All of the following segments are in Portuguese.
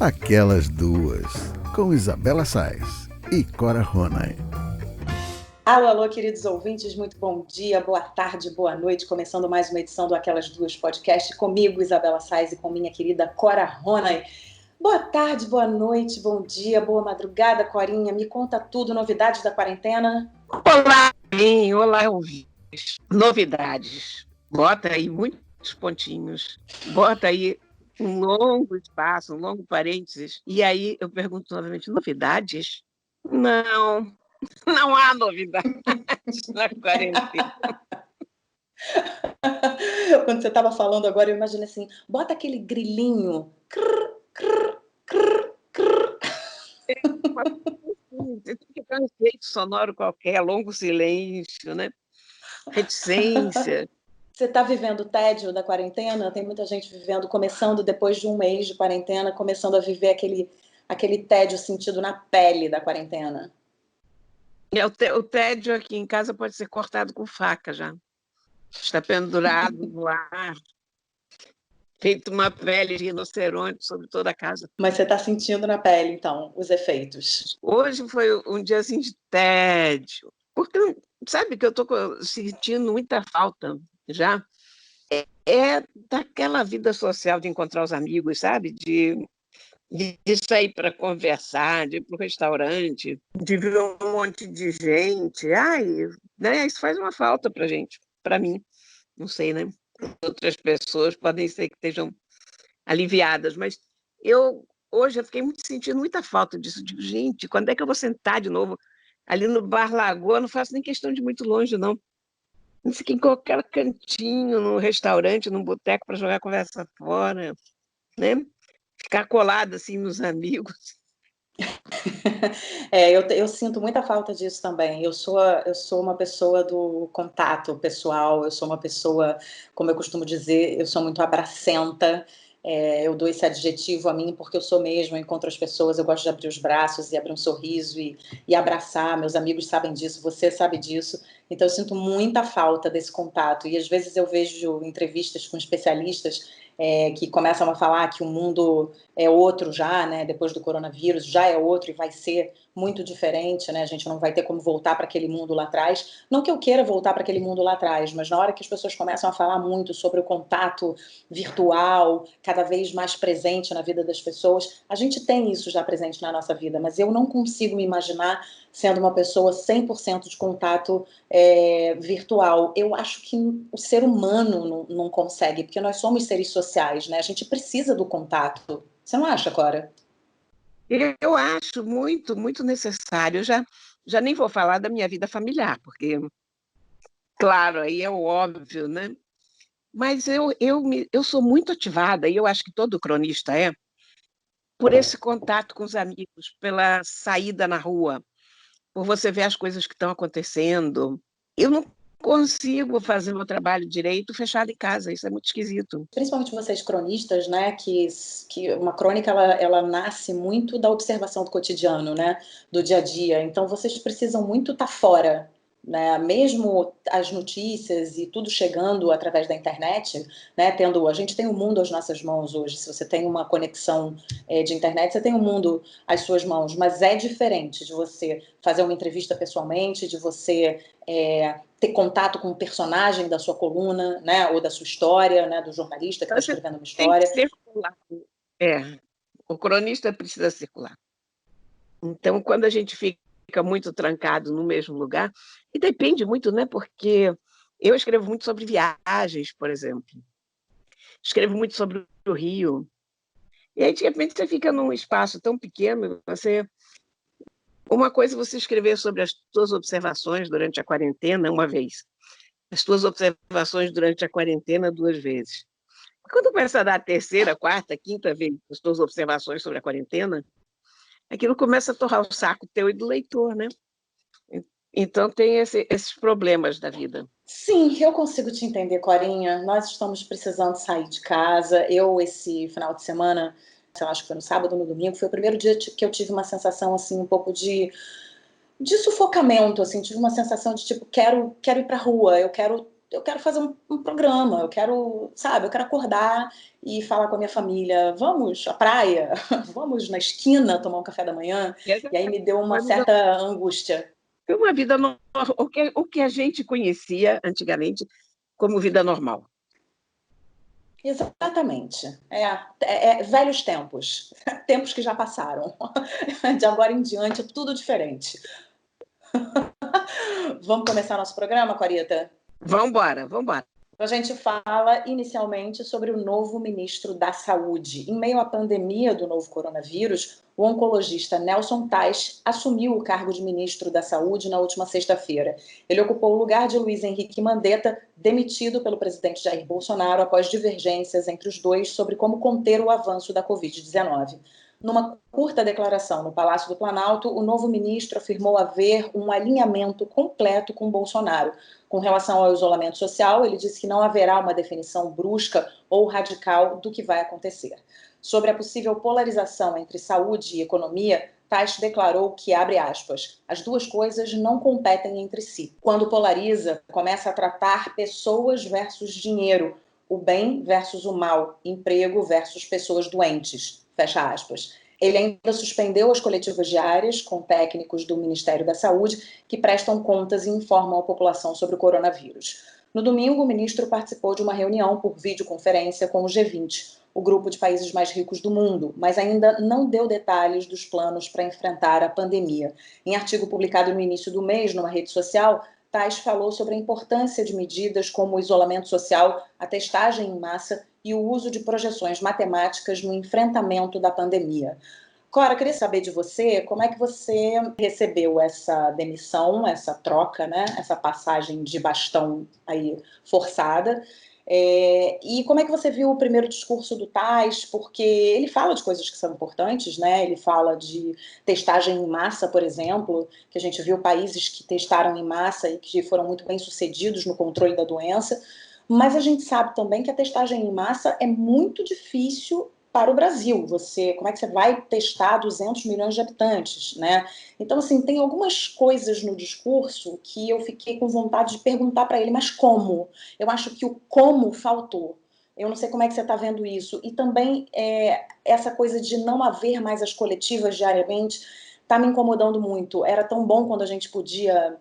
Aquelas Duas, com Isabela Sais e Cora Ronay. Alô, alô, queridos ouvintes, muito bom dia, boa tarde, boa noite. Começando mais uma edição do Aquelas Duas Podcast, comigo, Isabela Sais, e com minha querida Cora Ronay. Boa tarde, boa noite, bom dia, boa madrugada, Corinha. Me conta tudo, novidades da quarentena? Olá, bem, olá, ouvintes. Novidades. Bota aí muitos pontinhos, bota aí um longo espaço, um longo parênteses. E aí eu pergunto novamente, novidades? Não, não há novidades na quarentena. Quando você estava falando agora, eu imaginei assim, bota aquele grilinho. Crr, crr, crr, crr. Tem que ter um efeito sonoro qualquer, longo silêncio, né? Reticência. Você está vivendo o tédio da quarentena? Tem muita gente vivendo, começando depois de um mês de quarentena, começando a viver aquele tédio sentido na pele da quarentena. O tédio aqui em casa pode ser cortado com faca já. Está pendurado no ar, feito uma pele de rinoceronte sobre toda a casa. Mas você está sentindo na pele, então, os efeitos? Hoje foi um dia assim de tédio, porque sabe que eu estou sentindo muita falta já. É daquela vida social de encontrar os amigos, sabe? De sair para conversar, de ir para o restaurante, de ver um monte de gente. Ai, né? Isso faz uma falta para gente, para mim. Não sei, né? Outras pessoas podem ser que estejam aliviadas, mas hoje eu fiquei sentindo muita falta disso. Digo, gente, quando é que eu vou sentar de novo ali no Bar Lagoa? Não faço nem questão de ir muito longe, não. Não fiquei em qualquer cantinho, num restaurante, num boteco para jogar a conversa fora, né? Ficar colado assim nos amigos. Eu sinto muita falta disso também. Eu sou uma pessoa do contato pessoal, eu sou uma pessoa, como eu costumo dizer, eu sou muito abracenta. Eu dou esse adjetivo a mim porque eu sou mesmo, eu encontro as pessoas, eu gosto de abrir os braços e abrir um sorriso e abraçar. Meus amigos sabem disso, você sabe disso. Então eu sinto muita falta desse contato. E às vezes eu vejo entrevistas com especialistas que começam a falar que o mundo é outro já, né? Depois do coronavírus, já é outro e vai ser muito diferente, né? A gente não vai ter como voltar para aquele mundo lá atrás. Não que eu queira voltar para aquele mundo lá atrás, mas na hora que as pessoas começam a falar muito sobre o contato virtual, cada vez mais presente na vida das pessoas, a gente tem isso já presente na nossa vida, mas eu não consigo me imaginar sendo uma pessoa 100% de contato virtual. Eu acho que o ser humano não consegue, porque nós somos seres sociais, né? A gente precisa do contato. Você não acha, Cora? Eu acho muito, muito necessário. Eu já nem vou falar da minha vida familiar, porque, claro, aí é o óbvio, né? Mas eu sou muito ativada, e eu acho que todo cronista por esse contato com os amigos, pela saída na rua, por você ver as coisas que estão acontecendo. Eu não consigo fazer meu trabalho direito fechado em casa, isso é muito esquisito. Principalmente vocês cronistas, né, que uma crônica ela nasce muito da observação do cotidiano, né, do dia a dia. Então vocês precisam muito estar fora, né, mesmo as notícias e tudo chegando através da internet, né, a gente tem o mundo às nossas mãos hoje. Se você tem uma conexão de internet, você tem o mundo às suas mãos, mas é diferente de você fazer uma entrevista pessoalmente, de você ter contato com o personagem da sua coluna, né, ou da sua história, né, do jornalista que está escrevendo uma Tem que história. circular. O cronista precisa circular. Então, quando a gente fica muito trancado no mesmo lugar, e depende muito, né? Porque eu escrevo muito sobre viagens, por exemplo. Escrevo muito sobre o Rio. E aí, de repente, você fica num espaço tão pequeno, uma coisa é você escrever sobre as suas observações durante a quarentena uma vez, as suas observações durante a quarentena duas vezes. Quando começa a dar a terceira, quarta, quinta vez as suas observações sobre a quarentena, aquilo começa a torrar o saco teu e do leitor, né? Então tem esses problemas da vida. Sim, eu consigo te entender, Corinha. Nós estamos precisando sair de casa. Esse final de semana, sei lá, acho que foi no sábado ou no domingo, foi o primeiro dia que eu tive uma sensação, assim, um pouco de sufocamento, assim, tive uma sensação de, tipo, quero ir pra rua, eu quero eu quero fazer um programa, eu quero, sabe, eu quero acordar e falar com a minha família, vamos à praia, vamos na esquina tomar um café da manhã, e aí me deu uma certa angústia. Uma vida normal, o que a gente conhecia antigamente como vida normal. Exatamente. Velhos tempos. Tempos que já passaram. De agora em diante, é tudo diferente. Vamos começar nosso programa, Quarita? Vamos embora, vamos embora. A gente fala inicialmente sobre o novo ministro da Saúde. Em meio à pandemia do novo coronavírus, o oncologista Nelson Tais assumiu o cargo de ministro da Saúde na última sexta-feira. Ele ocupou o lugar de Luiz Henrique Mandetta, demitido pelo presidente Jair Bolsonaro após divergências entre os dois sobre como conter o avanço da Covid-19. Numa curta declaração no Palácio do Planalto, o novo ministro afirmou haver um alinhamento completo com Bolsonaro. Com relação ao isolamento social, ele disse que não haverá uma definição brusca ou radical do que vai acontecer. Sobre a possível polarização entre saúde e economia, Tais declarou que, abre aspas, as duas coisas não competem entre si. Quando polariza, começa a tratar pessoas versus dinheiro, o bem versus o mal, emprego versus pessoas doentes, fecha aspas. Ele ainda suspendeu as coletivas diárias com técnicos do Ministério da Saúde que prestam contas e informam a população sobre o coronavírus. No domingo, o ministro participou de uma reunião por videoconferência com o G20, o grupo de países mais ricos do mundo, mas ainda não deu detalhes dos planos para enfrentar a pandemia. Em artigo publicado no início do mês numa rede social, Tais falou sobre a importância de medidas como o isolamento social, a testagem em massa e o uso de projeções matemáticas no enfrentamento da pandemia. Cora, eu queria saber de você, como é que você recebeu essa demissão, essa troca, né? Essa passagem de bastão aí forçada, e como é que você viu o primeiro discurso do Tais? Porque ele fala de coisas que são importantes, né? Ele fala de testagem em massa, por exemplo, que a gente viu países que testaram em massa e que foram muito bem sucedidos no controle da doença, mas a gente sabe também que a testagem em massa é muito difícil para o Brasil. Como é que você vai testar 200 milhões de habitantes, né? Então, assim, tem algumas coisas no discurso que eu fiquei com vontade de perguntar para ele, mas como? Eu acho que o como faltou. Eu não sei como é que você está vendo isso. E também essa coisa de não haver mais as coletivas diariamente está me incomodando muito. Era tão bom quando a gente podia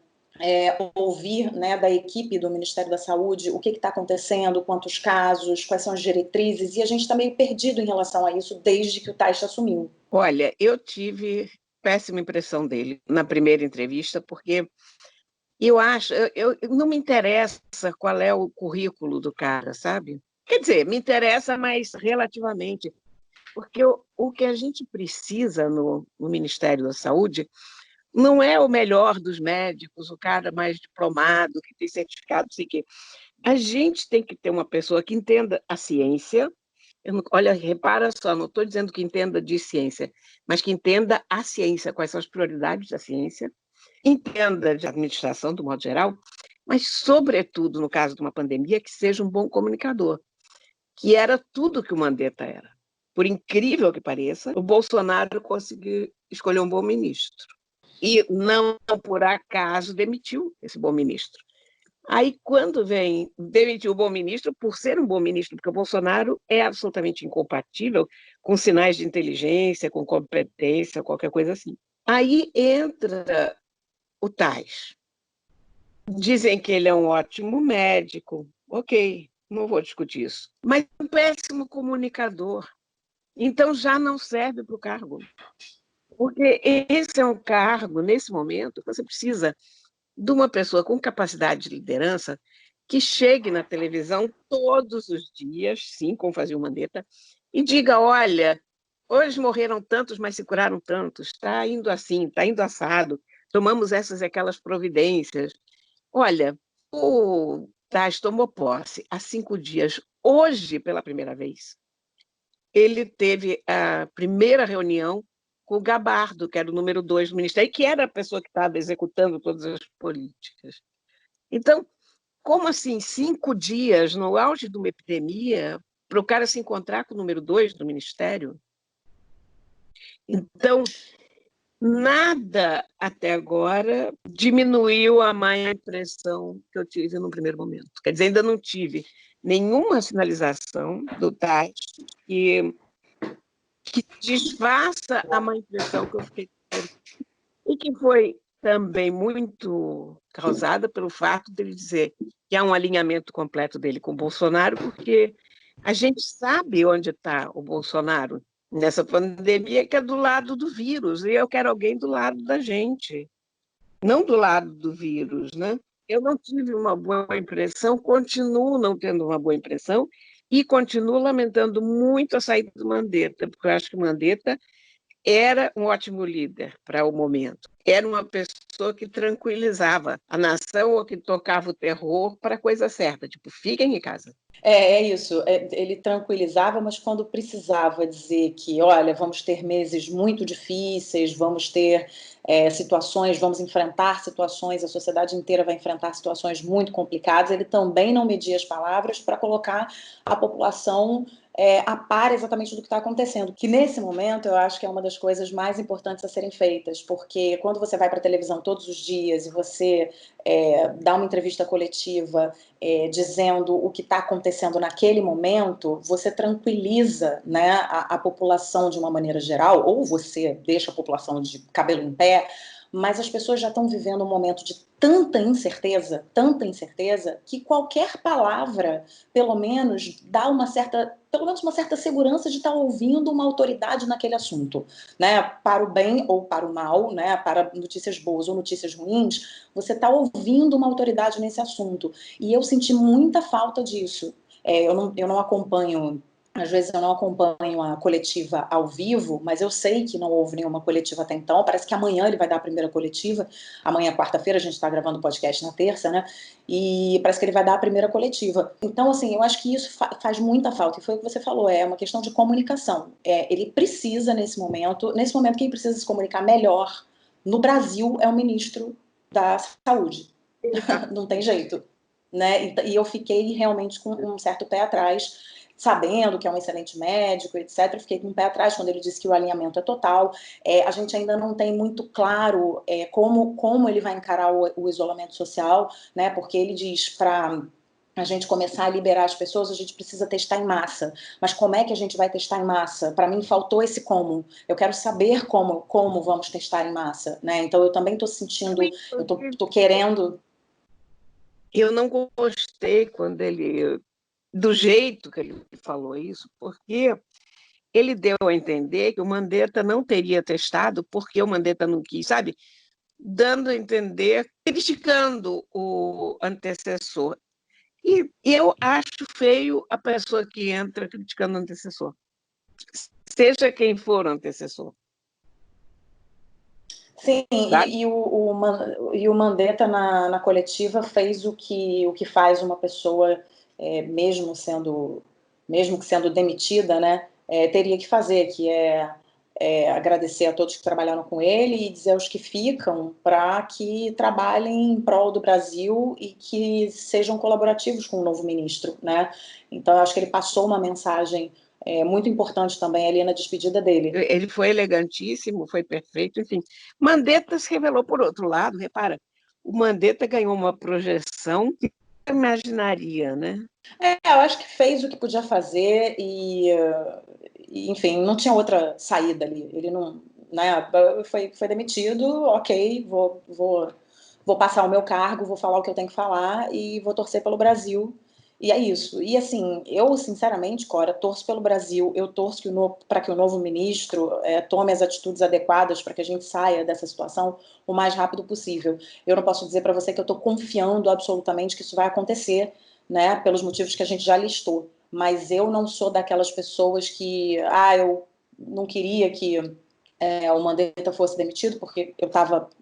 ouvir, né, da equipe do Ministério da Saúde o que está acontecendo, quantos casos, quais são as diretrizes, e a gente está meio perdido em relação a isso desde que o Tais assumiu. Olha, eu tive péssima impressão dele na primeira entrevista, porque eu acho, não me interessa qual é o currículo do cara, sabe? Quer dizer, me interessa, mas relativamente, porque o que a gente precisa no Ministério da Saúde não é o melhor dos médicos, o cara mais diplomado, que tem certificado, não sei o quê. A gente tem que ter uma pessoa que entenda a ciência. Olha, repara só, não estou dizendo que entenda de ciência, mas que entenda a ciência, quais são as prioridades da ciência, entenda de administração, do modo geral, mas, sobretudo, no caso de uma pandemia, que seja um bom comunicador, que era tudo que o Mandetta era. Por incrível que pareça, o Bolsonaro conseguiu escolher um bom ministro. E não por acaso demitiu esse bom ministro. Aí, quando vem demitir o bom ministro, por ser um bom ministro, porque o Bolsonaro é absolutamente incompatível com sinais de inteligência, com competência, qualquer coisa assim. Aí entra o Tais. Dizem que ele é um ótimo médico, ok, não vou discutir isso, mas um péssimo comunicador. Então já não serve para o cargo. Porque esse é um cargo, nesse momento, você precisa de uma pessoa com capacidade de liderança que chegue na televisão todos os dias, sim, como fazia o Mandetta, e diga, olha, hoje morreram tantos, mas se curaram tantos, está indo assim, está indo assado, tomamos essas e aquelas providências. Olha, o Taz tomou posse há 5 dias, hoje, pela primeira vez. Ele teve a primeira reunião com o Gabardo, que era o número 2 do Ministério, que era a pessoa que estava executando todas as políticas. Então, como assim, 5 dias no auge de uma epidemia, para o cara se encontrar com o número 2 do Ministério? Então, nada até agora diminuiu a má impressão que eu tive no primeiro momento. Quer dizer, ainda não tive nenhuma sinalização do TAS que desfaça a má impressão que eu fiquei e que foi também muito causada pelo fato dele dizer que há um alinhamento completo dele com o Bolsonaro, porque a gente sabe onde está o Bolsonaro nessa pandemia, que é do lado do vírus, e eu quero alguém do lado da gente, não do lado do vírus, né? Eu não tive uma boa impressão, continuo não tendo uma boa impressão e continuo lamentando muito a saída do Mandetta, porque eu acho que o Mandetta era um ótimo líder para o momento. Era uma pessoa que tranquilizava a nação ou que tocava o terror para a coisa certa, tipo, fiquem em casa. É isso. Ele tranquilizava, mas quando precisava dizer que, olha, vamos ter meses muito difíceis, vamos ter situações, vamos enfrentar situações, a sociedade inteira vai enfrentar situações muito complicadas, ele também não media as palavras para colocar a população a par exatamente do que está acontecendo. Que nesse momento eu acho que é uma das coisas mais importantes a serem feitas, porque quando você vai para a televisão todos os dias e você dá uma entrevista coletiva dizendo o que está acontecendo naquele momento, você tranquiliza, né, a população de uma maneira geral, ou você deixa a população de cabelo em pé, mas as pessoas já estão vivendo um momento de tanta incerteza, que qualquer palavra, pelo menos, dá uma certa segurança de estar ouvindo uma autoridade naquele assunto, né? Para o bem ou para o mal, né? Para notícias boas ou notícias ruins, você está ouvindo uma autoridade nesse assunto. E eu senti muita falta disso. Eu não acompanho. Às vezes eu não acompanho a coletiva ao vivo, mas eu sei que não houve nenhuma coletiva até então. Parece que amanhã ele vai dar a primeira coletiva. Amanhã, quarta-feira, a gente está gravando o podcast na terça, né? E parece que ele vai dar a primeira coletiva. Então, assim, eu acho que isso faz muita falta. E foi o que você falou, é uma questão de comunicação. Ele precisa, nesse momento, quem precisa se comunicar melhor no Brasil é o ministro da Saúde. Não tem jeito. Né? E eu fiquei realmente com um certo pé atrás, sabendo que é um excelente médico, etc. Eu fiquei com um pé atrás quando ele disse que o alinhamento é total. A gente ainda não tem muito claro como ele vai encarar o isolamento social, né? Porque ele diz para a gente começar a liberar as pessoas, a gente precisa testar em massa. Mas como é que a gente vai testar em massa? Para mim faltou esse como. Eu quero saber como vamos testar em massa, né? Então eu também estou sentindo, eu tô querendo. Eu não gostei do jeito que ele falou isso, porque ele deu a entender que o Mandetta não teria testado porque o Mandetta não quis, sabe? Dando a entender, criticando o antecessor. E eu acho feio a pessoa que entra criticando o antecessor, seja quem for o antecessor. Sim, e o Mandetta na coletiva fez o que faz uma pessoa, mesmo que sendo demitida, né, teria que fazer, que agradecer a todos que trabalharam com ele e dizer aos que ficam para que trabalhem em prol do Brasil e que sejam colaborativos com o novo ministro, né? Então, eu acho que ele passou uma mensagem muito importante também ali na despedida dele. Ele foi elegantíssimo, foi perfeito, enfim. Mandetta se revelou por outro lado, repara, o Mandetta ganhou uma projeção que eu imaginaria, né? Eu acho que fez o que podia fazer e enfim, não tinha outra saída ali. Ele não, né, foi demitido, ok, vou passar o meu cargo, vou falar o que eu tenho que falar e vou torcer pelo Brasil. E é isso. E assim, eu sinceramente, Cora, torço pelo Brasil, eu torço para que o novo ministro tome as atitudes adequadas para que a gente saia dessa situação o mais rápido possível. Eu não posso dizer para você que eu estou confiando absolutamente que isso vai acontecer, né, pelos motivos que a gente já listou. Mas eu não sou daquelas pessoas que, eu não queria que o Mandetta fosse demitido, porque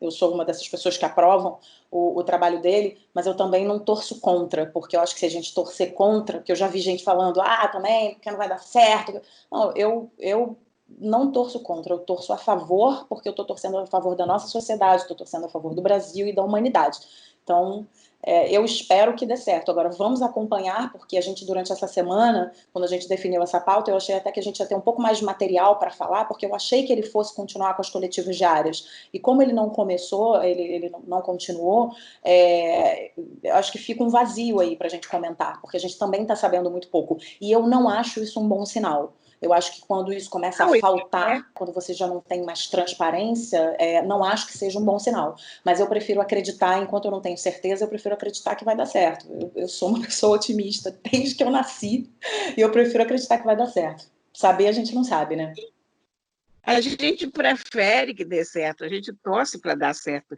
eu sou uma dessas pessoas que aprovam o trabalho dele, mas eu também não torço contra, porque eu acho que se a gente torcer contra, que eu já vi gente falando, também, porque não vai dar certo. Não, eu não torço contra, eu torço a favor, porque eu estou torcendo a favor da nossa sociedade, estou torcendo a favor do Brasil e da humanidade. Então, Eu espero que dê certo. Agora, vamos acompanhar, porque a gente, durante essa semana, quando a gente definiu essa pauta, eu achei até que a gente ia ter um pouco mais de material para falar, porque eu achei que ele fosse continuar com as coletivas diárias. E como ele não começou, ele não continuou, eu acho que fica um vazio aí para a gente comentar, porque a gente também está sabendo muito pouco. E eu não acho isso um bom sinal. Eu acho que quando isso começa a faltar, quando você já não tem mais transparência, não acho que seja um bom sinal. Mas eu prefiro acreditar, enquanto eu não tenho certeza, eu prefiro acreditar que vai dar certo. Eu sou uma pessoa otimista desde que eu nasci, e eu prefiro acreditar que vai dar certo. Saber a gente não sabe, né? A gente prefere que dê certo, a gente torce para dar certo,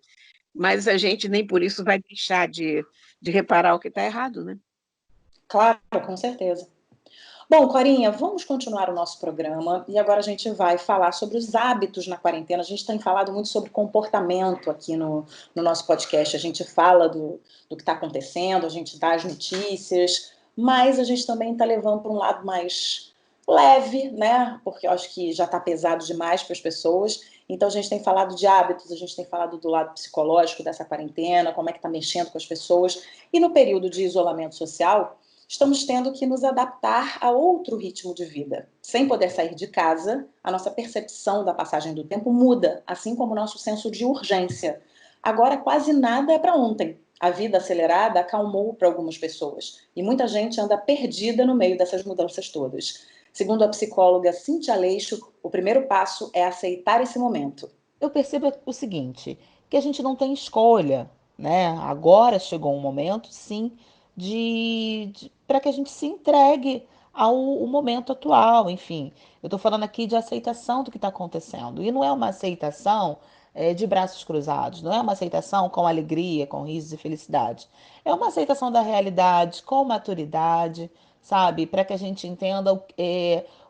mas a gente nem por isso vai deixar de reparar o que está errado, né? Claro, com certeza. Bom, Corinha, vamos continuar o nosso programa e agora a gente vai falar sobre os hábitos na quarentena. A gente tem falado muito sobre comportamento aqui no nosso podcast. A gente fala do que está acontecendo, a gente dá as notícias, mas a gente também está levando para um lado mais leve, né? Porque eu acho que já está pesado demais para as pessoas. Então a gente tem falado de hábitos, a gente tem falado do lado psicológico dessa quarentena, como é que está mexendo com as pessoas. E no período de isolamento social, estamos tendo que nos adaptar a outro ritmo de vida. Sem poder sair de casa, a nossa percepção da passagem do tempo muda, assim como o nosso senso de urgência. Agora, quase nada é para ontem. A vida acelerada acalmou para algumas pessoas e muita gente anda perdida no meio dessas mudanças todas. Segundo a psicóloga Cíntia Aleixo, o primeiro passo é aceitar esse momento. Eu percebo o seguinte, que a gente não tem escolha, né? Agora chegou um momento, sim, para que a gente se entregue ao momento atual, enfim. Eu estou falando aqui de aceitação do que está acontecendo. E não é uma aceitação de braços cruzados, não é uma aceitação com alegria, com risos e felicidade. É uma aceitação da realidade, com maturidade, sabe? Para que a gente entenda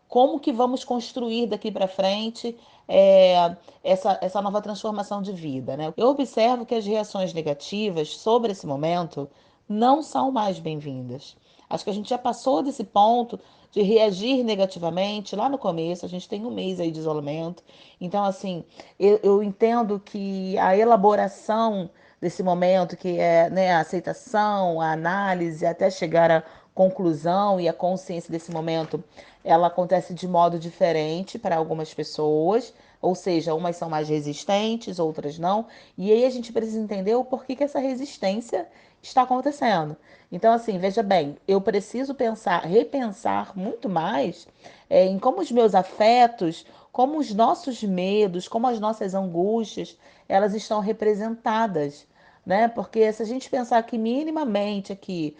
como que vamos construir daqui para frente é, essa nova transformação de vida, né? Eu observo que as reações negativas sobre esse momento não são mais bem-vindas. Acho que a gente já passou desse ponto de reagir negativamente lá no começo. A gente tem um mês aí de isolamento. Então, assim, eu entendo que a elaboração desse momento, que é, né, a aceitação, a análise, até chegar à conclusão e a consciência desse momento, ela acontece de modo diferente para algumas pessoas, ou seja, umas são mais resistentes, outras não, e aí a gente precisa entender o porquê que essa resistência está acontecendo. Então, assim, veja bem, eu preciso repensar muito mais em como os meus afetos, como os nossos medos, como as nossas angústias, elas estão representadas, né? Porque se a gente pensar que minimamente aqui,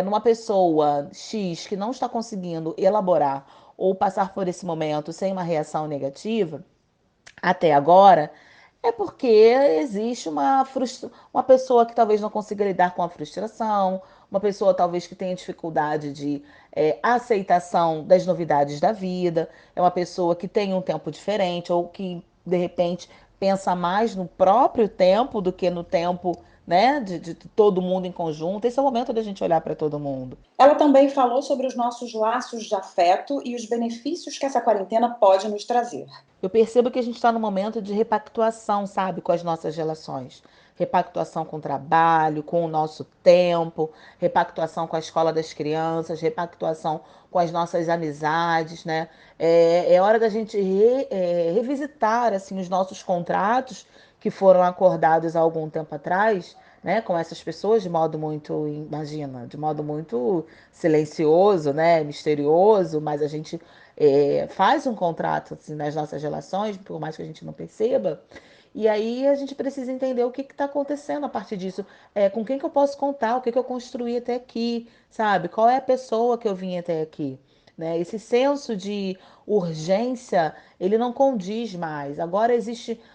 numa pessoa X que não está conseguindo elaborar ou passar por esse momento sem uma reação negativa, até agora, é porque existe uma pessoa que talvez não consiga lidar com a frustração, uma pessoa talvez que tenha dificuldade de aceitação das novidades da vida, é uma pessoa que tem um tempo diferente ou que, de repente, pensa mais no próprio tempo do que no tempo, né, de todo mundo em conjunto. Esse é o momento da gente olhar para todo mundo. Ela também falou sobre os nossos laços de afeto e os benefícios que essa quarentena pode nos trazer. Eu percebo que a gente está num momento de repactuação, sabe, com as nossas relações. Repactuação com o trabalho, com o nosso tempo, repactuação com a escola das crianças, repactuação com as nossas amizades, né? É hora da gente revisitar, assim, os nossos contratos que foram acordados há algum tempo atrás, né, com essas pessoas de modo muito, imagina, de modo muito silencioso, né, misterioso, mas a gente faz um contrato assim, nas nossas relações, por mais que a gente não perceba. E aí a gente precisa entender o que está acontecendo a partir disso. Com quem que eu posso contar, o que eu construí até aqui, sabe? Qual é a pessoa que eu vim até aqui? Né? Esse senso de urgência, ele não condiz mais. Agora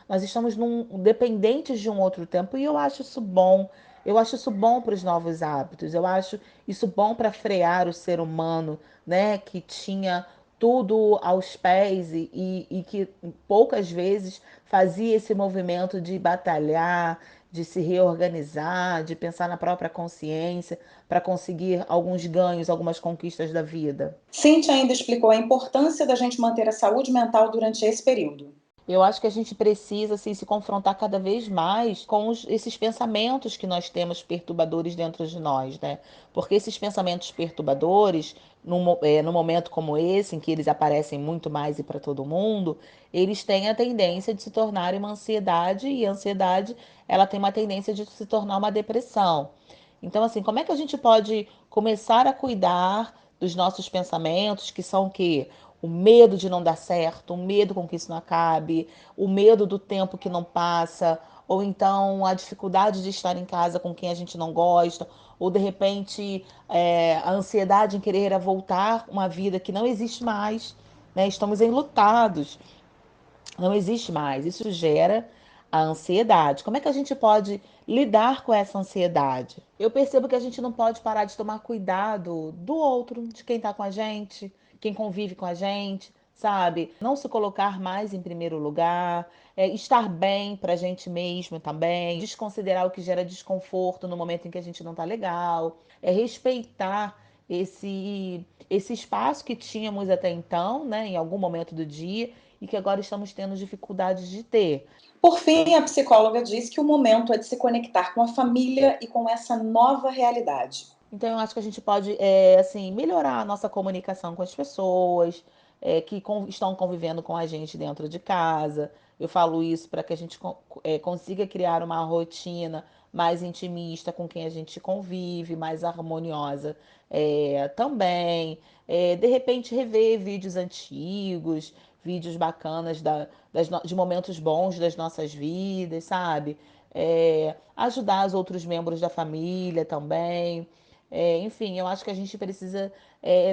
nós estamos dependentes de um outro tempo e eu acho isso bom. Eu acho isso bom para os novos hábitos. Eu acho isso bom para frear o ser humano, né, que tinha tudo aos pés e que poucas vezes fazia esse movimento de batalhar, de se reorganizar, de pensar na própria consciência para conseguir alguns ganhos, algumas conquistas da vida. Cíntia ainda explicou a importância da gente manter a saúde mental durante esse período. Eu acho que a gente precisa assim, se confrontar cada vez mais com esses pensamentos que nós temos perturbadores dentro de nós, né? Porque esses pensamentos perturbadores, num momento como esse, em que eles aparecem muito mais e para todo mundo, eles têm a tendência de se tornarem uma ansiedade, e a ansiedade, ela tem uma tendência de se tornar uma depressão. Então, assim, como é que a gente pode começar a cuidar dos nossos pensamentos, que são o quê? O medo de não dar certo, o medo com que isso não acabe, o medo do tempo que não passa, ou então a dificuldade de estar em casa com quem a gente não gosta, ou de repente a ansiedade em querer voltar uma vida que não existe mais, né? Estamos enlutados, não existe mais. Isso gera a ansiedade. Como é que a gente pode lidar com essa ansiedade? Eu percebo que a gente não pode parar de tomar cuidado do outro, de quem está com a gente, quem convive com a gente, sabe? Não se colocar mais em primeiro lugar, estar bem para a gente mesmo também, desconsiderar o que gera desconforto no momento em que a gente não está legal, respeitar esse espaço que tínhamos até então, né, em algum momento do dia, e que agora estamos tendo dificuldades de ter. Por fim, a psicóloga diz que o momento é de se conectar com a família e com essa nova realidade. Então, eu acho que a gente pode, assim, melhorar a nossa comunicação com as pessoas que estão convivendo com a gente dentro de casa. Eu falo isso para que a gente consiga criar uma rotina mais intimista com quem a gente convive, mais harmoniosa também. De repente, rever vídeos antigos, vídeos bacanas de momentos bons das nossas vidas, sabe? Ajudar os outros membros da família também. Enfim, eu acho que a gente precisa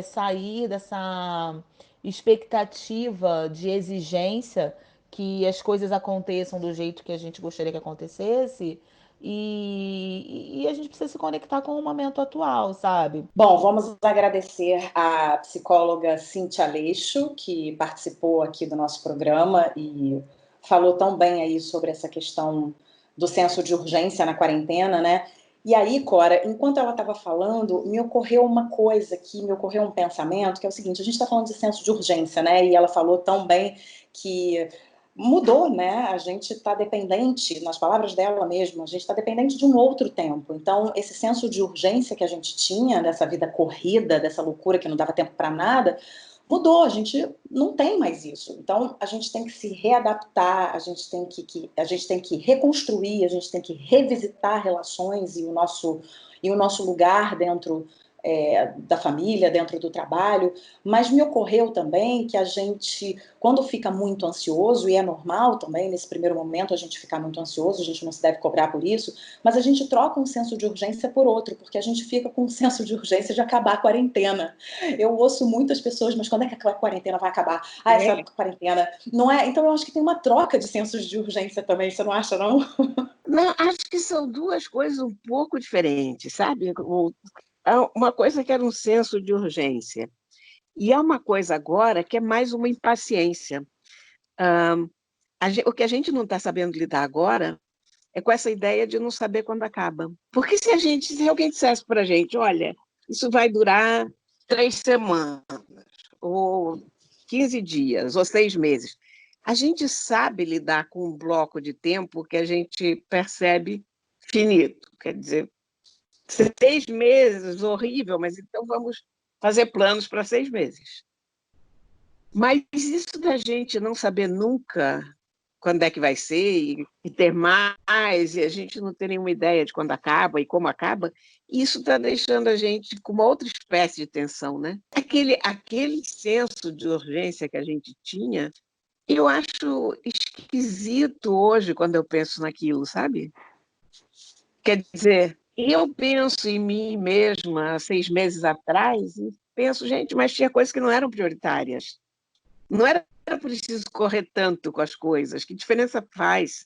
sair dessa expectativa de exigência que as coisas aconteçam do jeito que a gente gostaria que acontecesse e a gente precisa se conectar com o momento atual, sabe? Bom, vamos agradecer à psicóloga Cíntia Aleixo, que participou aqui do nosso programa e falou tão bem aí sobre essa questão do senso de urgência na quarentena, né? E aí, Cora, enquanto ela estava falando, me ocorreu uma coisa aqui, me ocorreu um pensamento, que é o seguinte, a gente está falando de senso de urgência, né? E ela falou tão bem que mudou, né? A gente está dependente, nas palavras dela mesma, a gente está dependente de um outro tempo. Então, esse senso de urgência que a gente tinha, dessa vida corrida, dessa loucura que não dava tempo para nada, mudou, a gente não tem mais isso. Então, a gente tem que se readaptar, a gente tem que reconstruir, a gente tem que revisitar relações e o nosso lugar dentro da família, dentro do trabalho, mas me ocorreu também que a gente, quando fica muito ansioso, e é normal também, nesse primeiro momento, a gente ficar muito ansioso, a gente não se deve cobrar por isso, mas a gente troca um senso de urgência por outro, porque a gente fica com um senso de urgência de acabar a quarentena. Eu ouço muitas pessoas, mas quando é que a quarentena vai acabar? Ah, essa quarentena não é? Então eu acho que tem uma troca de sensos de urgência também, você não acha, não? Não, acho que são duas coisas um pouco diferentes, sabe? Uma coisa que era um senso de urgência, e há uma coisa agora que é mais uma impaciência. O que a gente não está sabendo lidar agora é com essa ideia de não saber quando acaba. Porque se alguém dissesse para a gente, olha, isso vai durar 3 semanas, ou 15 dias, ou 6 meses, a gente sabe lidar com um bloco de tempo que a gente percebe finito. Quer dizer, 6 meses, horrível, mas então vamos fazer planos para 6 meses. Mas isso da gente não saber nunca quando é que vai ser, e ter mais, e a gente não ter nenhuma ideia de quando acaba e como acaba, isso está deixando a gente com uma outra espécie de tensão, né? Aquele senso de urgência que a gente tinha, eu acho esquisito hoje quando eu penso naquilo, sabe? Quer dizer, eu penso em mim mesma há 6 meses atrás e penso, gente, mas tinha coisas que não eram prioritárias. Não era preciso correr tanto com as coisas. Que diferença faz,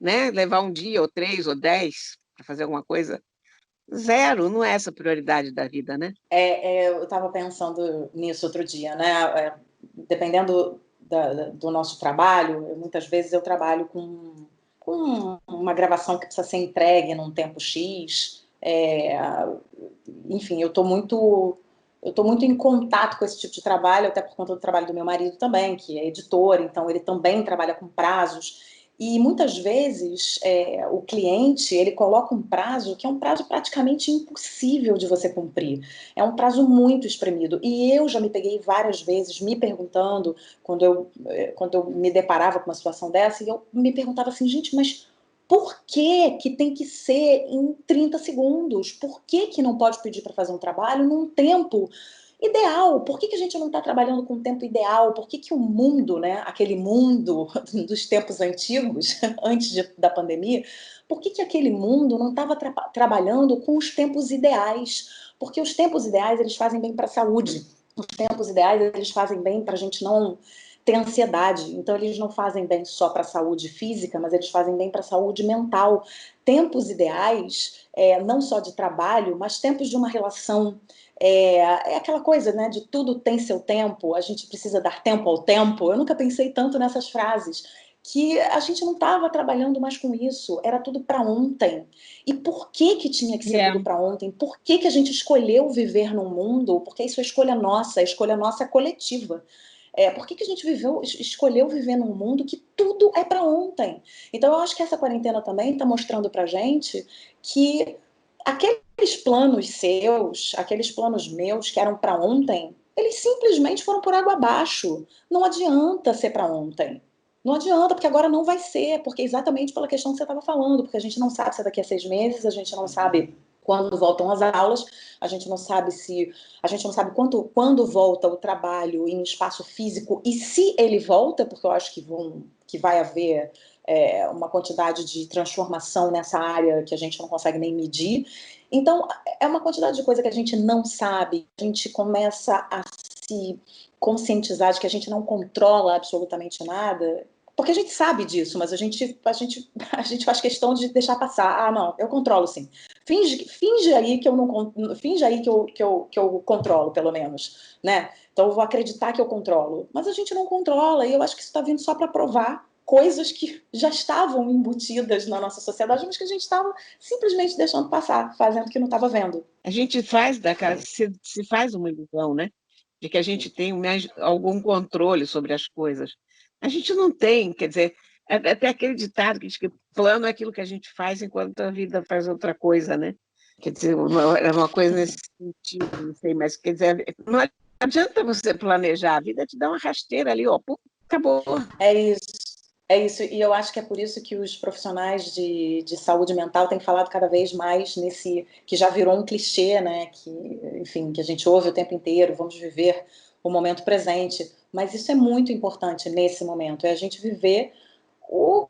né? Levar um dia, ou 3, ou 10 para fazer alguma coisa? Zero, não é essa a prioridade da vida, né? Eu estava pensando nisso outro dia, né? Dependendo do nosso trabalho, muitas vezes eu trabalho com uma gravação que precisa ser entregue num tempo X. Enfim, eu estou muito eu estou muito em contato com esse tipo de trabalho, até por conta do trabalho do meu marido também, que é editor, então ele também trabalha com prazos. E muitas vezes o cliente ele coloca um prazo que é um prazo praticamente impossível de você cumprir. É um prazo muito espremido. E eu já me peguei várias vezes me perguntando, quando eu me deparava com uma situação dessa, e eu me perguntava assim, gente, mas por que que tem que ser em 30 segundos? Por que que não pode pedir para fazer um trabalho num tempo ideal? Por que que a gente não está trabalhando com o tempo ideal? Por que que o mundo, né, aquele mundo dos tempos antigos, antes da pandemia, por que que aquele mundo não estava trabalhando com os tempos ideais? Porque os tempos ideais, eles fazem bem para a saúde. Os tempos ideais, eles fazem bem para a gente não ter ansiedade. Então, eles não fazem bem só para a saúde física, mas eles fazem bem para a saúde mental. Tempos ideais, não só de trabalho, mas tempos de uma relação. É aquela coisa, né, de tudo tem seu tempo, a gente precisa dar tempo ao tempo. Eu nunca pensei tanto nessas frases, que a gente não estava trabalhando mais com isso, era tudo para ontem. E por que que tinha que ser tudo para ontem? Por que que a gente escolheu viver num mundo? Porque isso é escolha nossa, a escolha nossa é coletiva. Por que que a gente escolheu viver num mundo que tudo é para ontem? Então eu acho que essa quarentena também está mostrando para gente que aqueles planos seus, aqueles planos meus que eram para ontem, eles simplesmente foram por água abaixo. Não adianta ser para ontem. Não adianta, porque agora não vai ser, porque exatamente pela questão que você estava falando, porque a gente não sabe se é daqui a 6 meses, a gente não sabe quando voltam as aulas, a gente não sabe quando volta o trabalho em espaço físico e se ele volta, porque eu acho que vai haver uma quantidade de transformação nessa área que a gente não consegue nem medir. Então, é uma quantidade de coisa que a gente não sabe, a gente começa a se conscientizar de que a gente não controla absolutamente nada, porque a gente sabe disso, mas a gente faz questão de deixar passar. Ah, não, eu controlo sim. Finge aí que eu não, finge aí que eu controlo, pelo menos, né? Então eu vou acreditar que eu controlo, mas a gente não controla e eu acho que isso está vindo só para provar coisas que já estavam embutidas na nossa sociedade, mas que a gente estava simplesmente deixando passar, fazendo que não estava vendo. A gente se faz uma ilusão, né? De que a gente tem algum controle sobre as coisas. A gente não tem, quer dizer, até aquele ditado que diz que plano é aquilo que a gente faz enquanto a vida faz outra coisa, né? Quer dizer, é uma coisa nesse sentido, não sei, mas quer dizer, não adianta você planejar, a vida te dá uma rasteira ali, ó, pum, acabou. É isso. É isso, e eu acho que é por isso que os profissionais de saúde mental têm falado cada vez mais nesse, que já virou um clichê, né, que, enfim, que a gente ouve o tempo inteiro, vamos viver o momento presente, mas isso é muito importante nesse momento, é a gente viver o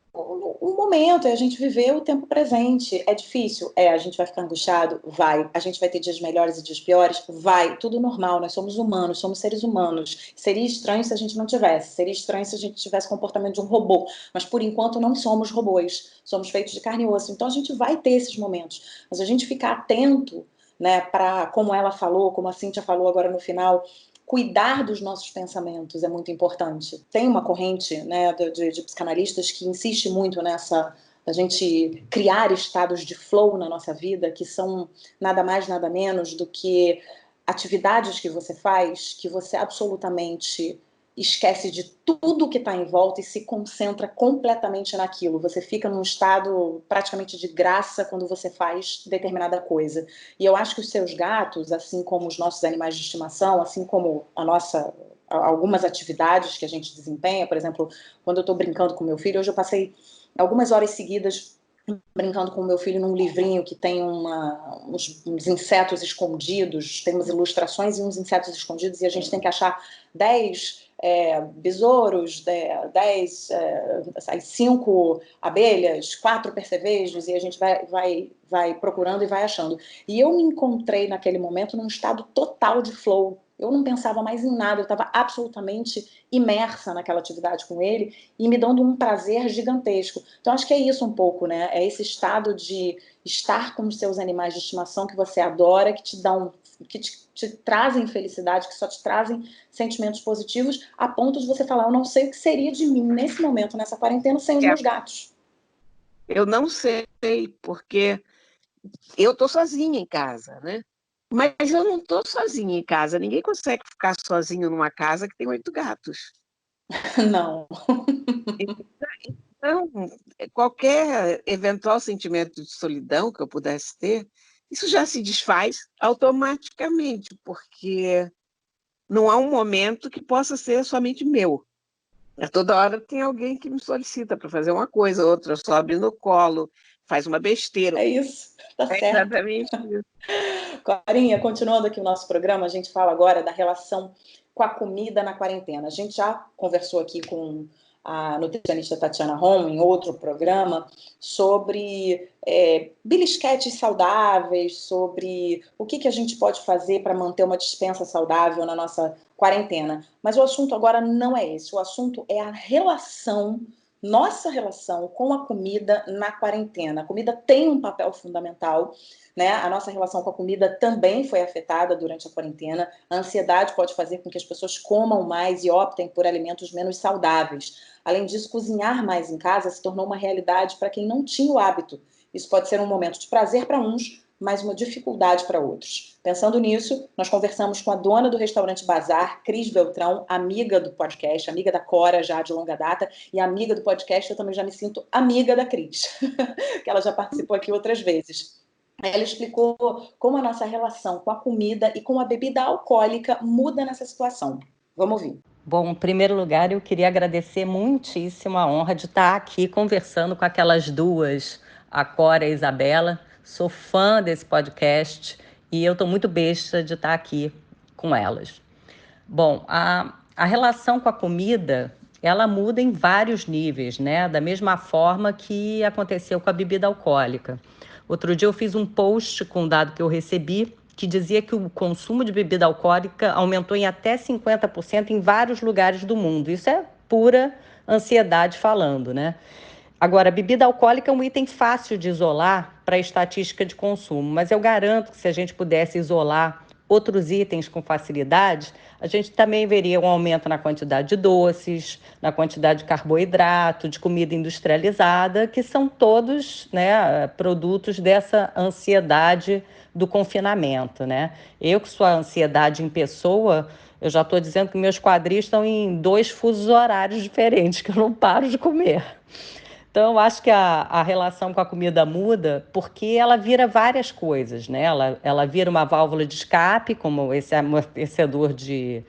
momento, é a gente viver o tempo presente. É difícil? A gente vai ficar angustiado? Vai. A gente vai ter dias melhores e dias piores? Vai. Tudo normal, nós somos humanos, somos seres humanos. Seria estranho se a gente não tivesse, seria estranho se a gente tivesse o comportamento de um robô, mas por enquanto não somos robôs, somos feitos de carne e osso, então a gente vai ter esses momentos, mas a gente ficar atento, né, para, como ela falou, como a Cíntia falou agora no final, cuidar dos nossos pensamentos é muito importante. Tem uma corrente, né, de psicanalistas que insiste muito nessa, a gente criar estados de flow na nossa vida, que são nada mais, nada menos do que atividades que você faz, que você absolutamente esquece de tudo que está em volta e se concentra completamente naquilo. Você fica num estado praticamente de graça quando você faz determinada coisa. E eu acho que os seus gatos, assim como os nossos animais de estimação, assim como algumas atividades que a gente desempenha, por exemplo, quando eu estou brincando com meu filho, hoje eu passei algumas horas seguidas brincando com o meu filho num livrinho que tem uns insetos escondidos, tem umas ilustrações e uns insetos escondidos, e a gente tem que achar 10 besouros, 10, 5 abelhas, 4 percevejos, e a gente vai procurando e vai achando. E eu me encontrei naquele momento num estado total de flow. Eu não pensava mais em nada, eu estava absolutamente imersa naquela atividade com ele e me dando um prazer gigantesco. Então acho que é isso um pouco, né? É esse estado de estar com os seus animais de estimação que você adora, que te dão, que te trazem felicidade, que só te trazem sentimentos positivos, a ponto de você falar, eu não sei o que seria de mim nesse momento, nessa quarentena, sem os meus gatos. Eu não sei, porque eu estou sozinha em casa, né? Mas eu não estou sozinha em casa. Ninguém consegue ficar sozinho numa casa que tem 8 gatos. Não. Então, qualquer eventual sentimento de solidão que eu pudesse ter, isso já se desfaz automaticamente, porque não há um momento que possa ser somente meu. A toda hora tem alguém que me solicita para fazer uma coisa, outra sobe no colo, faz uma besteira. É isso, tá É certo. exatamente isso. Clarinha, continuando aqui o nosso programa, a gente fala agora da relação com a comida na quarentena. A gente já conversou aqui com a nutricionista Tatiana Rom, em outro programa, sobre belisquetes saudáveis, sobre o que a gente pode fazer para manter uma despensa saudável na nossa quarentena. Mas o assunto agora não é esse. O assunto é a relação, nossa relação com a comida na quarentena. A comida tem um papel fundamental, né? A nossa relação com a comida também foi afetada durante a quarentena. A ansiedade pode fazer com que as pessoas comam mais e optem por alimentos menos saudáveis. Além disso, cozinhar mais em casa se tornou uma realidade para quem não tinha o hábito. Isso pode ser um momento de prazer para uns, mas uma dificuldade para outros. Pensando nisso, nós conversamos com a dona do restaurante Bazar, Cris Beltrão, amiga do podcast, amiga da Cora já de longa data, e amiga do podcast. Eu também já me sinto amiga da Cris, que ela já participou aqui outras vezes. Ela explicou como a nossa relação com a comida e com a bebida alcoólica muda nessa situação. Vamos ouvir. Bom, em primeiro lugar, eu queria agradecer muitíssimo a honra de estar aqui conversando com aquelas duas, a Cora e a Isabela. Sou fã desse podcast e eu estou muito besta de estar aqui com elas. Bom, a relação com a comida, ela muda em vários níveis, né? Da mesma forma que aconteceu com a bebida alcoólica. Outro dia eu fiz um post com um dado que eu recebi que dizia que o consumo de bebida alcoólica aumentou em até 50% em vários lugares do mundo. Isso é pura ansiedade falando, né? Agora, a bebida alcoólica é um item fácil de isolar para a estatística de consumo, mas eu garanto que se a gente pudesse isolar outros itens com facilidade, a gente também veria um aumento na quantidade de doces, na quantidade de carboidrato, de comida industrializada, que são todos, né, produtos dessa ansiedade do confinamento, né? Eu que sou a ansiedade em pessoa, eu já estou dizendo que meus quadris estão em 2 fusos horários diferentes, que eu não paro de comer. Então, eu acho que a relação com a comida muda porque ela vira várias coisas, né? Ela vira uma válvula de escape, como esse amortecedor de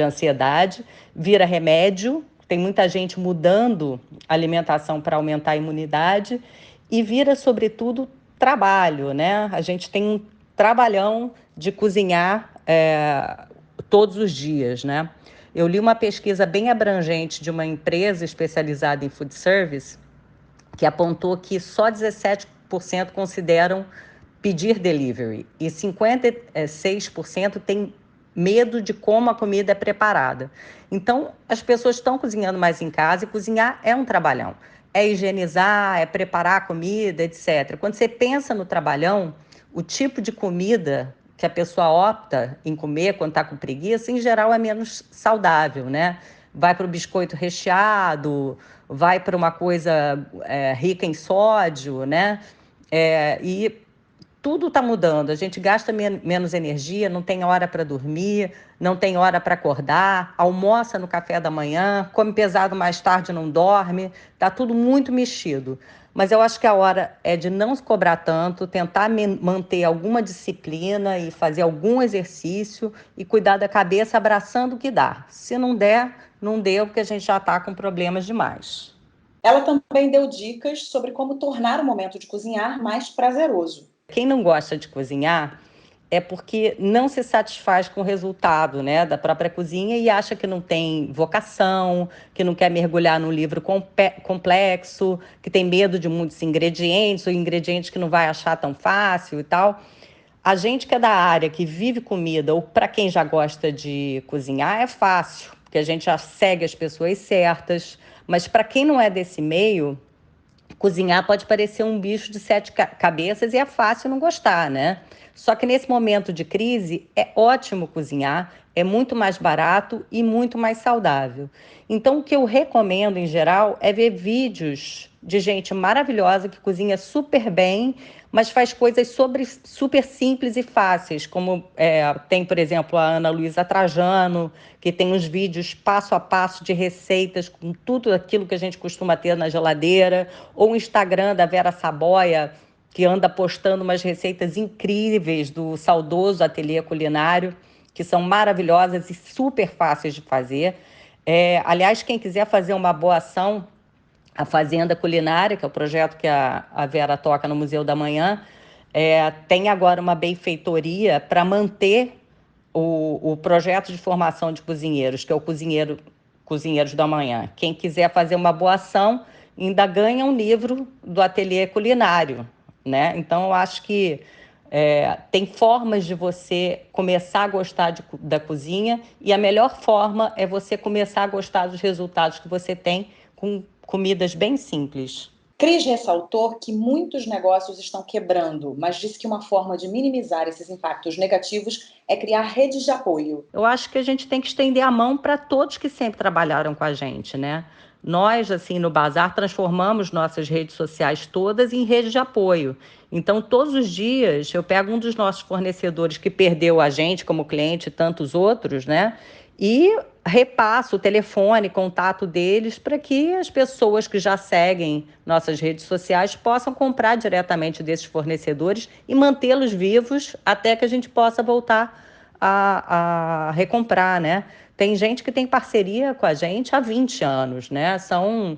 ansiedade, vira remédio, tem muita gente mudando a alimentação para aumentar a imunidade, e vira, sobretudo, trabalho, né? A gente tem um trabalhão de cozinhar todos os dias, né? Eu li uma pesquisa bem abrangente de uma empresa especializada em food service que apontou que só 17% consideram pedir delivery e 56% têm medo de como a comida é preparada. Então, as pessoas estão cozinhando mais em casa e cozinhar é um trabalhão. É higienizar, é preparar a comida, etc. Quando você pensa no trabalhão, o tipo de comida que a pessoa opta em comer quando está com preguiça, em geral, é menos saudável, né? Vai para o biscoito recheado, vai para uma coisa rica em sódio, né? E tudo está mudando. A gente gasta menos energia, não tem hora para dormir, não tem hora para acordar, almoça no café da manhã, come pesado mais tarde, não dorme. Está tudo muito mexido. Mas eu acho que a hora é de não se cobrar tanto, tentar manter alguma disciplina e fazer algum exercício e cuidar da cabeça abraçando o que dá. Se não der, não deu, porque a gente já está com problemas demais. Ela também deu dicas sobre como tornar o momento de cozinhar mais prazeroso. Quem não gosta de cozinhar é porque não se satisfaz com o resultado, né, da própria cozinha e acha que não tem vocação, que não quer mergulhar num livro complexo, que tem medo de muitos ingredientes, ou ingredientes que não vai achar tão fácil e tal. A gente que é da área, que vive comida, ou para quem já gosta de cozinhar, é fácil, porque a gente já segue as pessoas certas, mas para quem não é desse meio, cozinhar pode parecer um bicho de 7 cabeças e é fácil não gostar, né? Só que nesse momento de crise é ótimo cozinhar, é muito mais barato e muito mais saudável. Então, o que eu recomendo em geral é ver vídeos de gente maravilhosa que cozinha super bem, mas faz coisas super simples e fáceis, como tem, por exemplo, a Ana Luísa Trajano, que tem uns vídeos passo a passo de receitas com tudo aquilo que a gente costuma ter na geladeira, ou o Instagram da Vera Saboia, que anda postando umas receitas incríveis do saudoso Ateliê Culinário, que são maravilhosas e super fáceis de fazer. Aliás, quem quiser fazer uma boa ação, a Fazenda Culinária, que é o projeto que a Vera toca no Museu da Manhã, tem agora uma benfeitoria para manter o projeto de formação de cozinheiros, que é o Cozinheiros da Manhã. Quem quiser fazer uma boa ação, ainda ganha um livro do Ateliê Culinário, né? Então, eu acho que tem formas de você começar a gostar da cozinha, e a melhor forma é você começar a gostar dos resultados que você tem com comidas bem simples. Cris ressaltou que muitos negócios estão quebrando, mas disse que uma forma de minimizar esses impactos negativos é criar redes de apoio. Eu acho que a gente tem que estender a mão para todos que sempre trabalharam com a gente, né? Nós, assim, no Bazar, transformamos nossas redes sociais todas em redes de apoio. Então, todos os dias, eu pego um dos nossos fornecedores que perdeu a gente como cliente e tantos outros, né? E repasso o telefone, contato deles, para que as pessoas que já seguem nossas redes sociais possam comprar diretamente desses fornecedores e mantê-los vivos até que a gente possa voltar a recomprar, né? Tem gente que tem parceria com a gente há 20 anos, né? São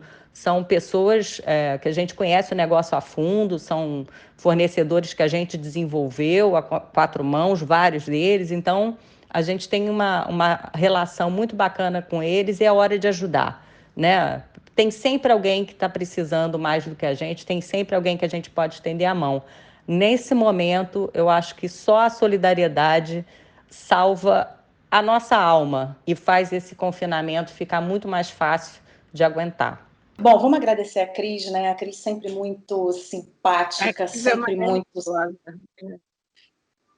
pessoas que a gente conhece o negócio a fundo, são fornecedores que a gente desenvolveu a quatro mãos, vários deles. Então, a gente tem uma relação muito bacana com eles e é hora de ajudar, né? Tem sempre alguém que está precisando mais do que a gente, tem sempre alguém que a gente pode estender a mão. Nesse momento, eu acho que só a solidariedade salva a nossa alma e faz esse confinamento ficar muito mais fácil de aguentar. Bom, vamos agradecer a Cris, né? A Cris sempre muito simpática, sempre muito...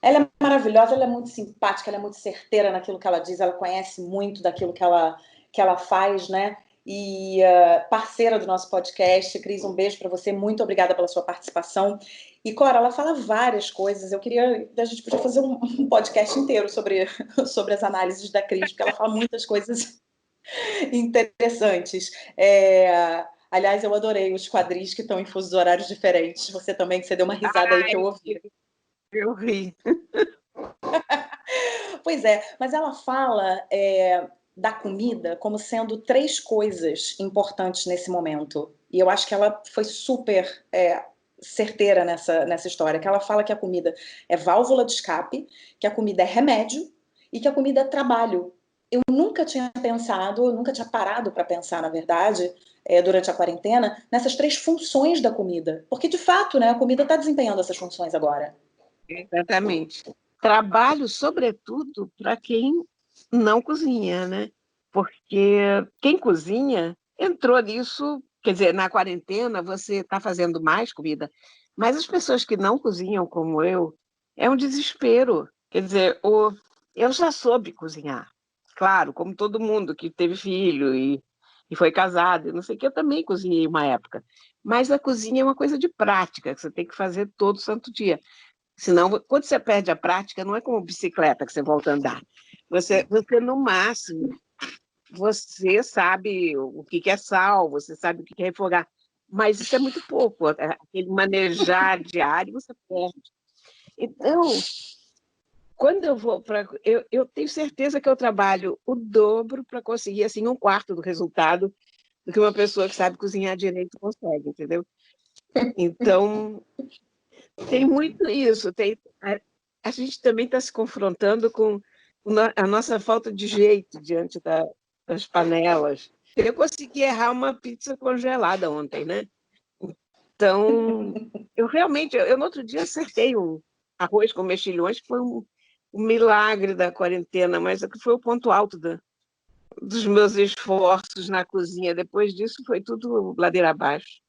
Ela é maravilhosa, ela é muito simpática, ela é muito certeira naquilo que ela diz, ela conhece muito daquilo que ela faz, né? E parceira do nosso podcast. Cris, um beijo para você, muito obrigada pela sua participação. E Cora, ela fala várias coisas, a gente podia fazer um podcast inteiro sobre as análises da Cris, porque ela fala muitas coisas interessantes. Aliás, eu adorei os quadris que estão em fusos horários diferentes. Você também, que você deu uma risada aí que eu ouvi. Eu ri. Pois é, mas ela fala da comida como sendo 3 coisas importantes nesse momento. E eu acho que ela foi super certeira nessa história, que ela fala que a comida é válvula de escape, que a comida é remédio e que a comida é trabalho. Eu nunca tinha parado para pensar, na verdade, durante a quarentena, nessas 3 funções da comida. Porque, de fato, né, a comida está desempenhando essas funções agora. Exatamente. Trabalho, sobretudo, para quem não cozinha, né? Porque quem cozinha entrou nisso, quer dizer, na quarentena você está fazendo mais comida, mas as pessoas que não cozinham, como eu, é um desespero. Quer dizer, eu já soube cozinhar, claro, como todo mundo que teve filho e foi casado, e não sei o que, eu também cozinhei uma época. Mas a cozinha é uma coisa de prática, que você tem que fazer todo santo dia. Senão, quando você perde a prática, não é como bicicleta que você volta a andar. Você no máximo, você sabe o que é sal, você sabe o que é refogar, mas isso é muito pouco. Aquele manejar diário, você perde. Então, quando eu vou para... Eu tenho certeza que eu trabalho o dobro para conseguir assim, 1/4 do resultado do que uma pessoa que sabe cozinhar direito consegue, entendeu? Então... Tem muito isso. A gente também está se confrontando com a nossa falta de jeito diante das panelas. Eu consegui errar uma pizza congelada ontem, né? Então, eu realmente, no outro dia acertei um arroz com mexilhões, que foi um milagre da quarentena, mas foi o ponto alto dos meus esforços na cozinha. Depois disso, foi tudo ladeira abaixo.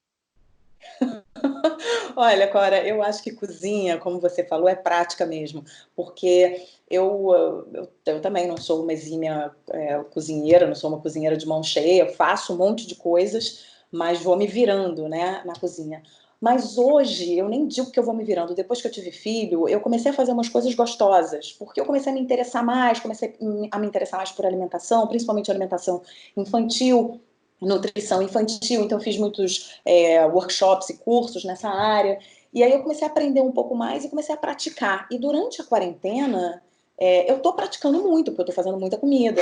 Olha, Cora, eu acho que cozinha, como você falou, é prática mesmo, porque eu também não sou uma exímia cozinheira, não sou uma cozinheira de mão cheia, eu faço um monte de coisas, mas vou me virando, né, na cozinha. Mas hoje, eu nem digo que eu vou me virando. Depois que eu tive filho, eu comecei a fazer umas coisas gostosas, porque eu comecei a me interessar mais, comecei a me interessar mais por alimentação, principalmente alimentação infantil, nutrição infantil. Então, eu fiz muitos workshops e cursos nessa área. E aí eu comecei a aprender um pouco mais e comecei a praticar. E durante a quarentena, eu estou praticando muito, porque eu estou fazendo muita comida.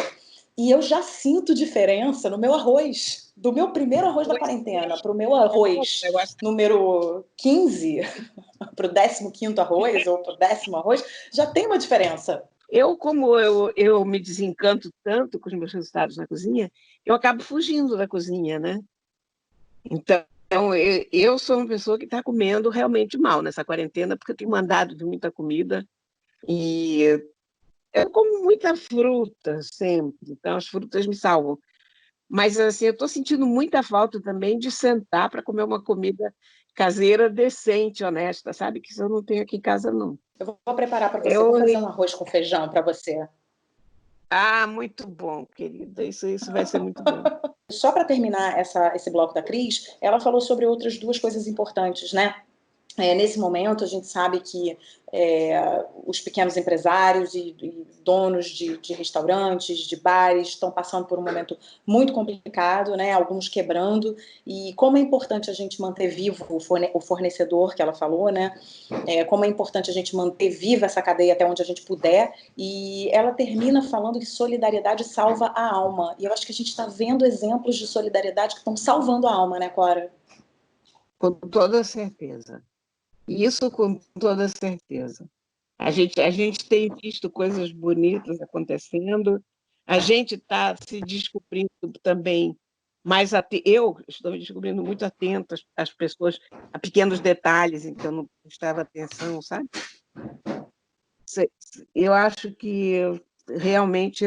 E eu já sinto diferença no meu arroz, do meu primeiro arroz da quarentena para o meu arroz número 15, para o 15º arroz ou para o 10º arroz, já tem uma diferença. Como eu me desencanto tanto com os meus resultados na cozinha, eu acabo fugindo da cozinha, né? Então, eu sou uma pessoa que está comendo realmente mal nessa quarentena, porque eu tenho mandado de muita comida e eu como muita fruta sempre, então as frutas me salvam. Mas assim, eu estou sentindo muita falta também de sentar para comer uma comida caseira decente, honesta, sabe? Que isso eu não tenho aqui em casa, não. Eu vou preparar para você, vou fazer um arroz com feijão para você. Ah, muito bom, querida. Isso vai ser muito bom. Só para terminar esse bloco da Cris, ela falou sobre outras duas coisas importantes, né? Nesse momento, a gente sabe que os pequenos empresários e donos de restaurantes, de bares, estão passando por um momento muito complicado, né? Alguns quebrando, e como é importante a gente manter vivo o fornecedor, que ela falou, né? Como é importante a gente manter viva essa cadeia até onde a gente puder, e ela termina falando que solidariedade salva a alma, e eu acho que a gente está vendo exemplos de solidariedade que estão salvando a alma, né, Cora? Com toda certeza. Isso com toda certeza. A gente tem visto coisas bonitas acontecendo, a gente está se descobrindo também mais eu estou me descobrindo muito atenta às pessoas, a pequenos detalhes em que eu não prestava atenção, sabe? Eu acho que realmente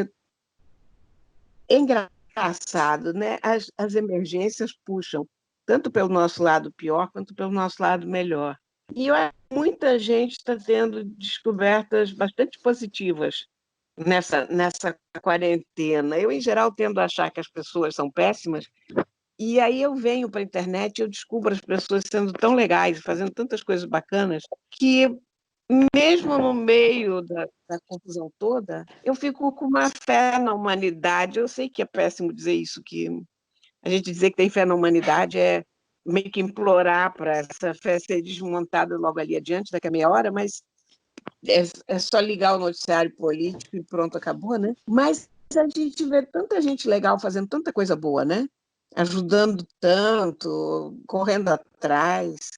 é engraçado, né? As emergências puxam tanto pelo nosso lado pior quanto pelo nosso lado melhor. E muita gente está tendo descobertas bastante positivas nessa quarentena. Eu, em geral, tendo a achar que as pessoas são péssimas, e aí eu venho para a internet e eu descubro as pessoas sendo tão legais, fazendo tantas coisas bacanas, que mesmo no meio da confusão toda, eu fico com uma fé na humanidade. Eu sei que é péssimo dizer isso, que a gente dizer que tem fé na humanidade é meio que implorar para essa fé ser desmontada logo ali adiante, daqui a meia hora, mas é só ligar o noticiário político e pronto, acabou, né? Mas a gente vê tanta gente legal fazendo tanta coisa boa, né? Ajudando tanto, correndo atrás.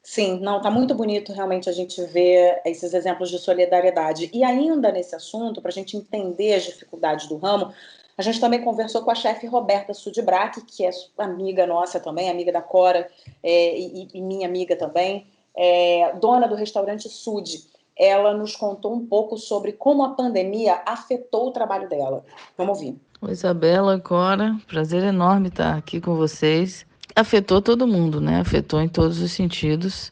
Sim, não, tá muito bonito realmente a gente ver esses exemplos de solidariedade. E ainda nesse assunto, para a gente entender as dificuldades do ramo, a gente também conversou com a chefe Roberta Sudbrack, que é amiga nossa também, amiga da Cora e minha amiga também, dona do restaurante Sud. Ela nos contou um pouco sobre como a pandemia afetou o trabalho dela. Vamos ouvir. Oi, Isabela, Cora, prazer enorme estar aqui com vocês. Afetou todo mundo, né? Afetou em todos os sentidos.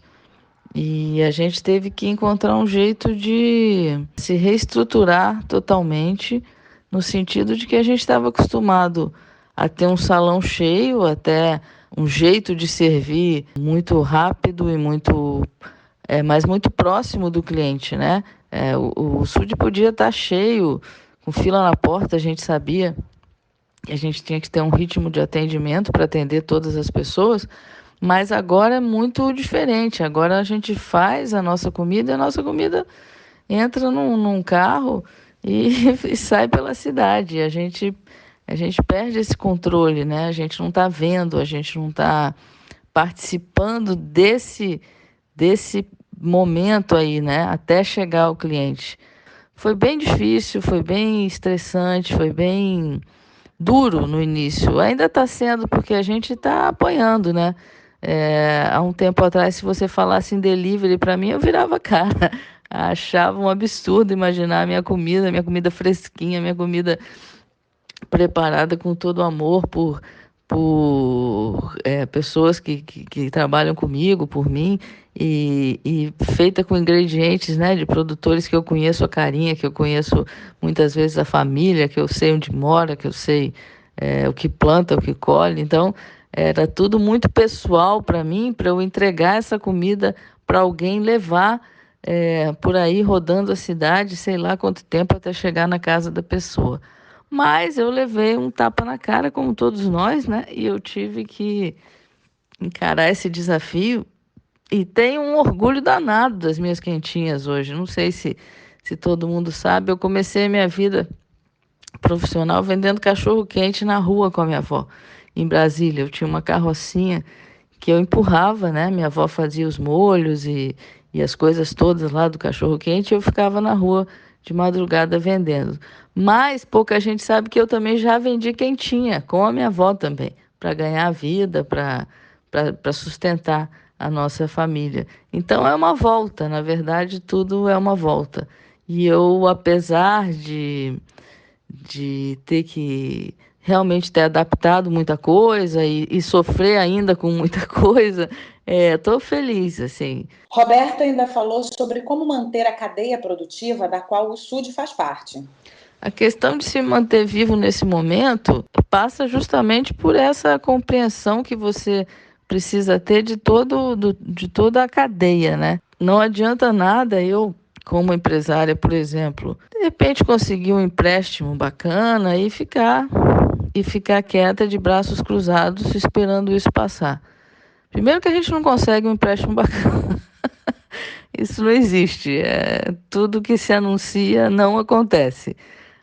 E a gente teve que encontrar um jeito de se reestruturar totalmente, no sentido de que a gente estava acostumado a ter um salão cheio, até um jeito de servir muito rápido e mas muito próximo do cliente, né? O Sud podia estar cheio, com fila na porta, a gente sabia que a gente tinha que ter um ritmo de atendimento para atender todas as pessoas, mas agora é muito diferente. Agora a gente faz a nossa comida e a nossa comida entra num carro e sai pela cidade. A gente perde esse controle, né? A gente não está vendo, a gente não está participando desse momento aí, né? Até chegar ao cliente. Foi bem difícil, foi bem estressante, foi bem duro no início. Ainda está sendo, porque a gente está apoiando, né? Há um tempo atrás, se você falasse em delivery para mim, eu virava cara. Achava um absurdo imaginar minha comida fresquinha, minha comida preparada com todo amor por pessoas que trabalham comigo, por mim, e feita com ingredientes, né, de produtores que eu conheço a carinha, que eu conheço muitas vezes a família, que eu sei onde mora, que eu sei o que planta, o que colhe. Então, era tudo muito pessoal para mim, para eu entregar essa comida para alguém levar por aí rodando a cidade, sei lá quanto tempo até chegar na casa da pessoa. Mas eu levei um tapa na cara, como todos nós, né? E eu tive que encarar esse desafio e tenho um orgulho danado das minhas quentinhas hoje. Não sei se todo mundo sabe, eu comecei a minha vida profissional vendendo cachorro-quente na rua com a minha avó, em Brasília. Eu tinha uma carrocinha que eu empurrava, né? Minha avó fazia os molhos e as coisas todas lá do cachorro-quente, e eu ficava na rua de madrugada vendendo. Mas pouca gente sabe que eu também já vendi quentinha, com a minha avó também, para ganhar vida, para sustentar a nossa família. Então é uma volta, na verdade, tudo é uma volta. E eu, apesar de ter que realmente ter adaptado muita coisa e sofrer ainda com muita coisa, estou feliz, assim. Roberta ainda falou sobre como manter a cadeia produtiva da qual o SUD faz parte. A questão de se manter vivo nesse momento passa justamente por essa compreensão que você precisa ter de toda a cadeia, né? Não adianta nada eu, como empresária, por exemplo, de repente conseguir um empréstimo bacana e ficar quieta de braços cruzados esperando isso passar. Primeiro que a gente não consegue um empréstimo bacana. Isso não existe. Tudo que se anuncia não acontece.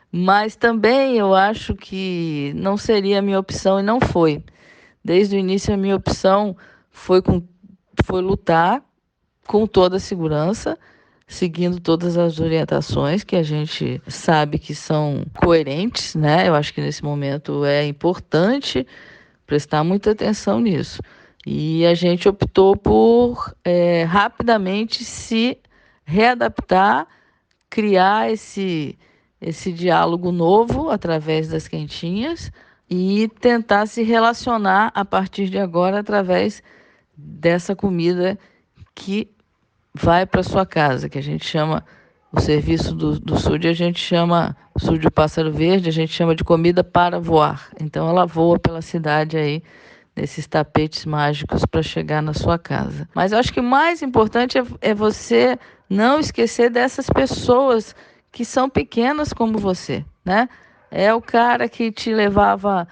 Mas também eu acho que não seria a minha opção e não foi. Desde o início a minha opção foi lutar com toda a segurança, seguindo todas as orientações que a gente sabe que são coerentes, né? Eu acho que nesse momento é importante prestar muita atenção nisso. E a gente optou por rapidamente se readaptar, criar esse diálogo novo através das quentinhas e tentar se relacionar a partir de agora através dessa comida que vai para sua casa, que a gente chama, o serviço do SUD, a gente chama, SUD o Pássaro Verde, a gente chama de comida para voar. Então ela voa pela cidade aí, nesses tapetes mágicos para chegar na sua casa. Mas eu acho que o mais importante é você não esquecer dessas pessoas que são pequenas como você, né? É o cara que te levava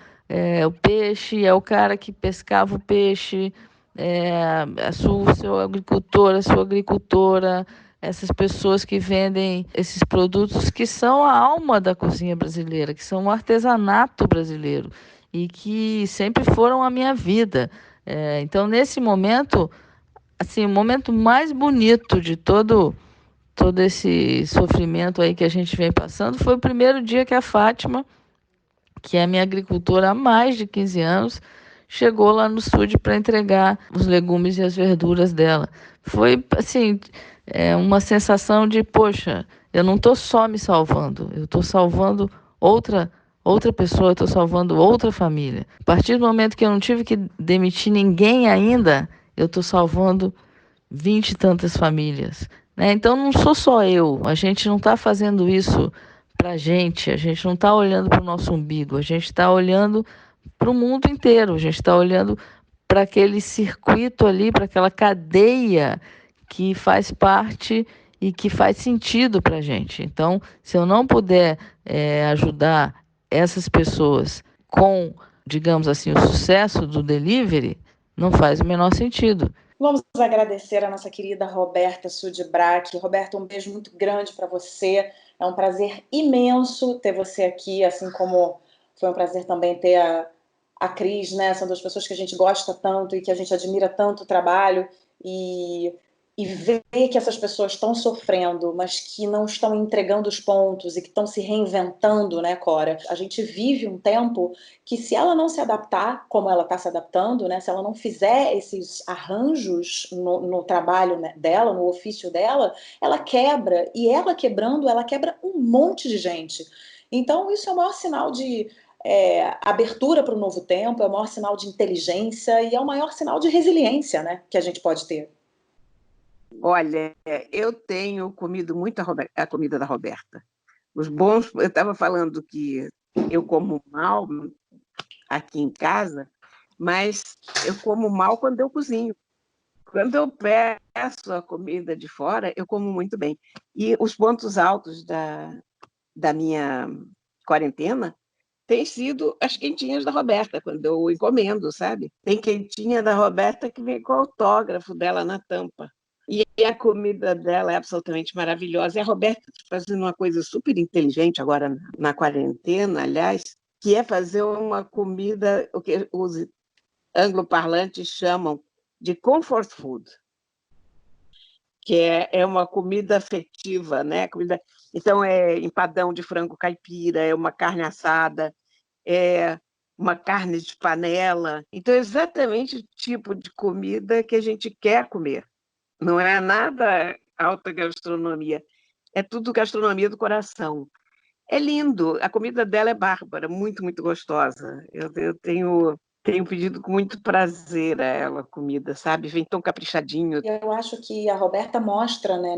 o peixe, é o cara que pescava o peixe, o seu agricultor, a sua agricultora, essas pessoas que vendem esses produtos que são a alma da cozinha brasileira, que são o artesanato brasileiro e que sempre foram a minha vida. Então, nesse momento, assim, o momento mais bonito de todo esse sofrimento aí que a gente vem passando foi o primeiro dia que a Fátima, que é minha agricultora há mais de 15 anos, chegou lá no SUD para entregar os legumes e as verduras dela. Foi, assim, uma sensação de, poxa, eu não estou só me salvando, eu estou salvando outra pessoa, eu estou salvando outra família. A partir do momento que eu não tive que demitir ninguém ainda, eu estou salvando 20 e tantas famílias, né? Então não sou só eu, a gente não está fazendo isso para a gente não está olhando para o nosso umbigo, a gente está olhando para o mundo inteiro, a gente está olhando para aquele circuito ali, para aquela cadeia que faz parte e que faz sentido para a gente. Então, se eu não puder ajudar essas pessoas com, digamos assim, o sucesso do delivery, não faz o menor sentido. Vamos agradecer a nossa querida Roberta Sudbrack. Roberta, um beijo muito grande para você. É um prazer imenso ter você aqui, assim como foi um prazer também ter a Cris, né? São duas pessoas que a gente gosta tanto e que a gente admira tanto o trabalho. E ver que essas pessoas estão sofrendo, mas que não estão entregando os pontos e que estão se reinventando, né, Cora? A gente vive um tempo que, se ela não se adaptar como ela está se adaptando, né, se ela não fizer esses arranjos no trabalho, né, dela, no ofício dela, ela quebra. E ela quebrando, ela quebra um monte de gente. Então, isso é o maior sinal de abertura para o novo tempo, é o maior sinal de inteligência e é o maior sinal de resiliência, né, que a gente pode ter. Olha, eu tenho comido muito a comida da Roberta. Os bons, eu estava falando que eu como mal, aqui em casa, mas eu como mal quando eu cozinho. Quando eu peço a comida de fora, eu como muito bem. E os pontos altos da minha quarentena têm sido as quentinhas da Roberta, quando eu encomendo, sabe? Tem quentinha da Roberta que vem com o autógrafo dela na tampa. E a comida dela é absolutamente maravilhosa. E a Roberta está fazendo uma coisa super inteligente agora na quarentena, aliás, que é fazer uma comida, o que os angloparlantes chamam de comfort food, que é uma comida afetiva, né? Então, é empadão de frango caipira, é uma carne assada, é uma carne de panela. Então, é exatamente o tipo de comida que a gente quer comer. Não é nada alta gastronomia, é tudo gastronomia do coração. É lindo, a comida dela é bárbara, muito, muito gostosa. Eu tenho pedido com muito prazer a ela a comida, sabe? Vem tão caprichadinho. Eu acho que a Roberta mostra, né,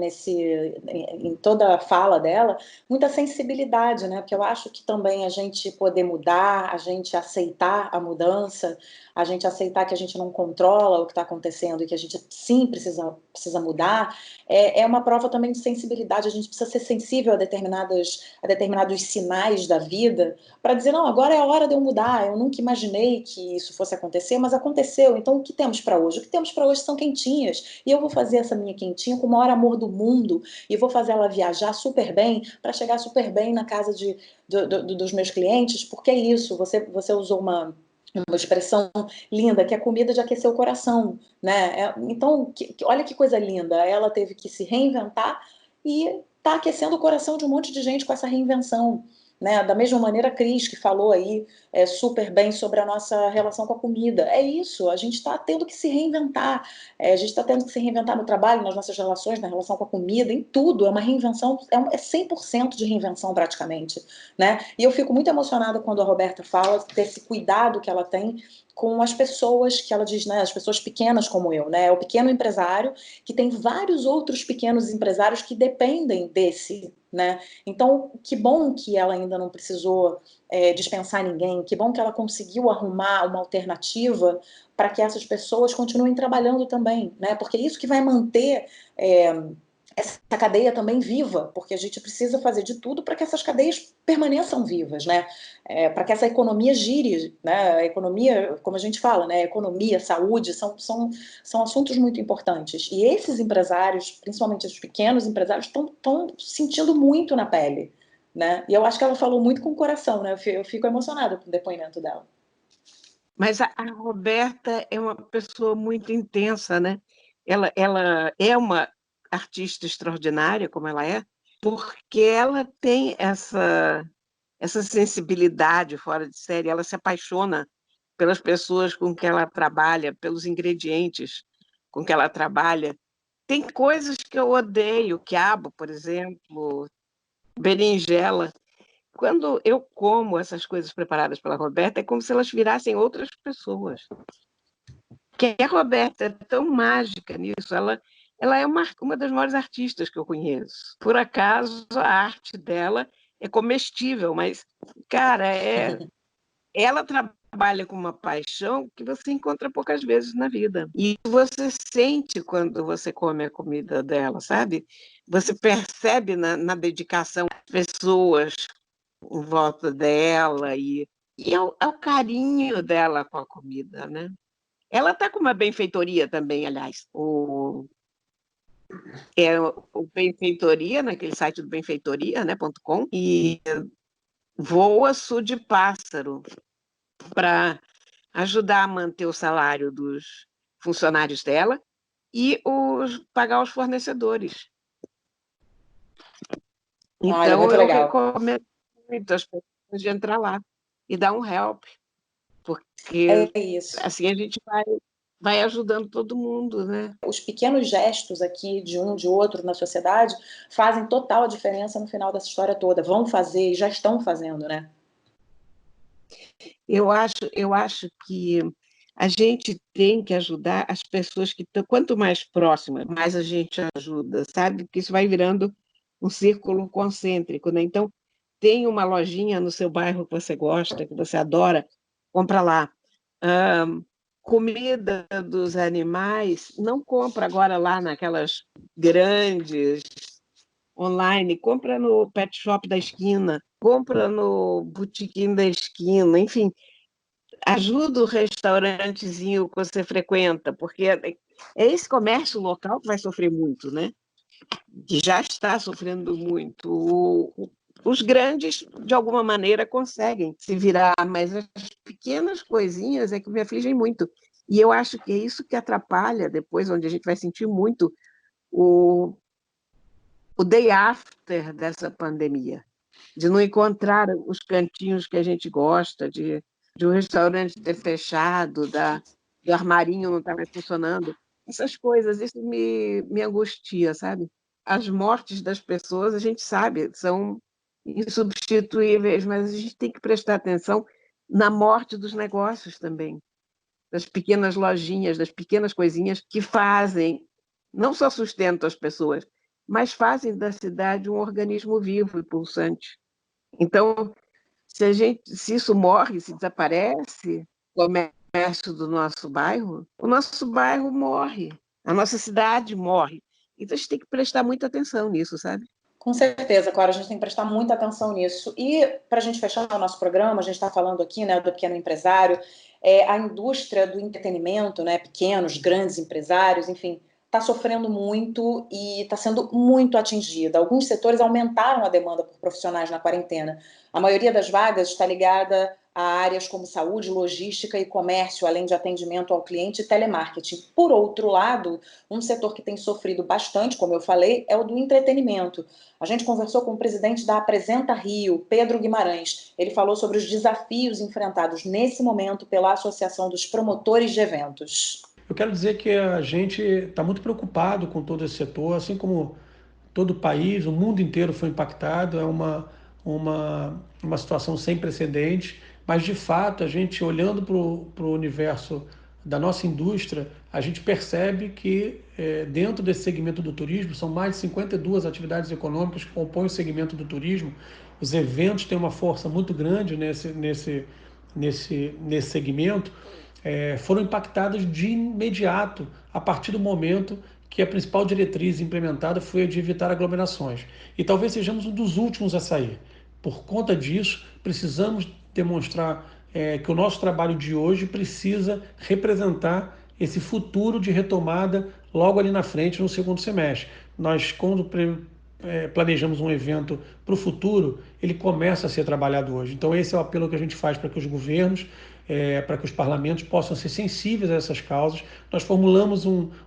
em toda a fala dela, muita sensibilidade, né? Porque eu acho que também a gente poder mudar, a gente aceitar a mudança, a gente aceitar que a gente não controla o que está acontecendo e que a gente sim precisa mudar, é uma prova também de sensibilidade. A gente precisa ser sensível a determinados sinais da vida para dizer, não, agora é a hora de eu mudar. Eu nunca imaginei que isso fosse acontecer, mas aconteceu. Então, o que temos para hoje? O que temos para hoje são quentinhas. E eu vou fazer essa minha quentinha com o maior amor do mundo e vou fazer ela viajar super bem para chegar super bem na casa dos meus clientes, porque é isso. Você usou uma expressão linda, que é comida de aquecer o coração, né? Então, olha que coisa linda. Ela teve que se reinventar e está aquecendo o coração de um monte de gente com essa reinvenção. Né? Da mesma maneira, a Cris, que falou aí super bem sobre a nossa relação com a comida. É isso, a gente está tendo que se reinventar. A gente está tendo que se reinventar no trabalho, nas nossas relações, na relação com a comida, em tudo. É uma reinvenção, é 100% de reinvenção praticamente. Né? E eu fico muito emocionada quando a Roberta fala desse cuidado que ela tem com as pessoas, que ela diz, né, as pessoas pequenas como eu, né, o pequeno empresário, que tem vários outros pequenos empresários que dependem desse, né, então que bom que ela ainda não precisou dispensar ninguém, que bom que ela conseguiu arrumar uma alternativa para que essas pessoas continuem trabalhando também, né, porque é isso que vai manter essa cadeia também viva, porque a gente precisa fazer de tudo para que essas cadeias permaneçam vivas, né? Para que essa economia gire, né? A economia, como a gente fala, né? Economia, saúde, são assuntos muito importantes. E esses empresários, principalmente os pequenos empresários, estão sentindo muito na pele, né? E eu acho que ela falou muito com o coração, né? Eu fico emocionada com o depoimento dela. Mas a Roberta é uma pessoa muito intensa, né? Ela é uma artista extraordinária, como ela é, porque ela tem essa sensibilidade fora de série, ela se apaixona pelas pessoas com que ela trabalha, pelos ingredientes com que ela trabalha. Tem coisas que eu odeio, quiabo, por exemplo, berinjela. Quando eu como essas coisas preparadas pela Roberta, é como se elas virassem outras pessoas. Que a Roberta é tão mágica nisso, ela é uma das maiores artistas que eu conheço. Por acaso, a arte dela é comestível, mas, cara, ela trabalha com uma paixão que você encontra poucas vezes na vida. E você sente quando você come a comida dela, sabe? Você percebe na dedicação das pessoas em volta dela e ao carinho dela com a comida, né? Ela está com uma benfeitoria também, aliás. O Benfeitoria, naquele site do benfeitoria, né, .com, e voa sul de pássaro para ajudar a manter o salário dos funcionários dela e pagar os fornecedores. Então, muito eu legal. recomendo muito as pessoas de entrar lá e dar um help, porque É isso. assim a gente vai ajudando todo mundo, né? Os pequenos gestos aqui de um, de outro na sociedade fazem total diferença no final dessa história toda. Vão fazer e já estão fazendo, né? Eu acho que a gente tem que ajudar as pessoas que estão, quanto mais próximas, mais a gente ajuda, sabe? Porque isso vai virando um círculo concêntrico, né? Então, tem uma lojinha no seu bairro que você gosta, que você adora, compra lá. Comida dos animais, não compra agora lá naquelas grandes online, compra no pet shop da esquina, compra no botequim da esquina, enfim, ajuda o restaurantezinho que você frequenta, porque é esse comércio local que vai sofrer muito, né? Que já está sofrendo muito. Os grandes, de alguma maneira, conseguem se virar, mas as pequenas coisinhas é que me afligem muito. E eu acho que é isso que atrapalha depois, onde a gente vai sentir muito o, o day after dessa pandemia, de não encontrar os cantinhos que a gente gosta, de um restaurante ter fechado, do armarinho não estar mais funcionando. Essas coisas, isso me angustia, sabe? As mortes das pessoas, a gente sabe, são insubstituíveis, mas a gente tem que prestar atenção na morte dos negócios também, das pequenas lojinhas, das pequenas coisinhas que fazem, não só sustentam as pessoas, mas fazem da cidade um organismo vivo e pulsante. Então, se isso morre, se desaparece, o comércio do nosso bairro, o nosso bairro morre, a nossa cidade morre. Então, a gente tem que prestar muita atenção nisso, sabe? Com certeza, Clara, a gente tem que prestar muita atenção nisso. E para a gente fechar o nosso programa, a gente está falando aqui, né, do pequeno empresário, a indústria do entretenimento, né, pequenos, grandes empresários, enfim, está sofrendo muito e está sendo muito atingida. Alguns setores aumentaram a demanda por profissionais na quarentena. A maioria das vagas está ligada a áreas como saúde, logística e comércio, além de atendimento ao cliente e telemarketing. Por outro lado, um setor que tem sofrido bastante, como eu falei, é o do entretenimento. A gente conversou com o presidente da Apresenta Rio, Pedro Guimarães. Ele falou sobre os desafios enfrentados nesse momento pela Associação dos Promotores de Eventos. Eu quero dizer que a gente está muito preocupado com todo esse setor, assim como todo o país, o mundo inteiro foi impactado, é uma situação sem precedentes, mas de fato, a gente olhando para o universo da nossa indústria, a gente percebe que dentro desse segmento do turismo, são mais de 52 atividades econômicas que compõem o segmento do turismo. Os eventos têm uma força muito grande nesse segmento, foram impactados de imediato a partir do momento que a principal diretriz implementada foi a de evitar aglomerações. E talvez sejamos um dos últimos a sair. Por conta disso, precisamos demonstrar que o nosso trabalho de hoje precisa representar esse futuro de retomada logo ali na frente, no segundo semestre. Nós, quando planejamos um evento para o futuro, ele começa a ser trabalhado hoje. Então esse é o apelo que a gente faz para que os governos, para que os parlamentos possam ser sensíveis a essas causas. Nós formulamos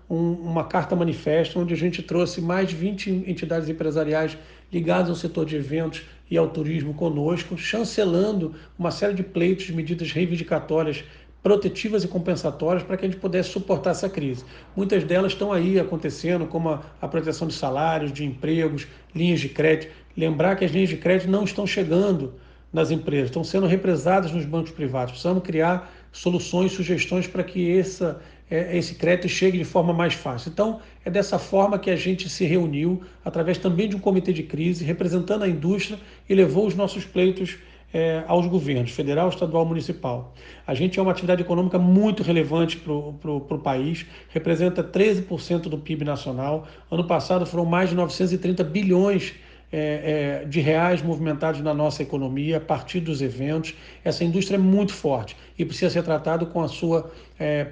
uma carta manifesto onde a gente trouxe mais de 20 entidades empresariais ligadas ao setor de eventos e ao turismo conosco, chancelando uma série de pleitos, de medidas reivindicatórias protetivas e compensatórias para que a gente pudesse suportar essa crise. Muitas delas estão aí acontecendo, como a proteção de salários, de empregos, linhas de crédito. Lembrar que as linhas de crédito não estão chegando nas empresas, estão sendo represadas nos bancos privados. Precisamos criar soluções, sugestões para que esse crédito chegue de forma mais fácil. Então, é dessa forma que a gente se reuniu, através também de um comitê de crise, representando a indústria, e levou os nossos pleitos aos governos, federal, estadual, municipal. A gente é uma atividade econômica muito relevante para o país, representa 13% do PIB nacional. Ano passado foram mais de 930 bilhões de reais movimentados na nossa economia a partir dos eventos. Essa indústria é muito forte e precisa ser tratado com a sua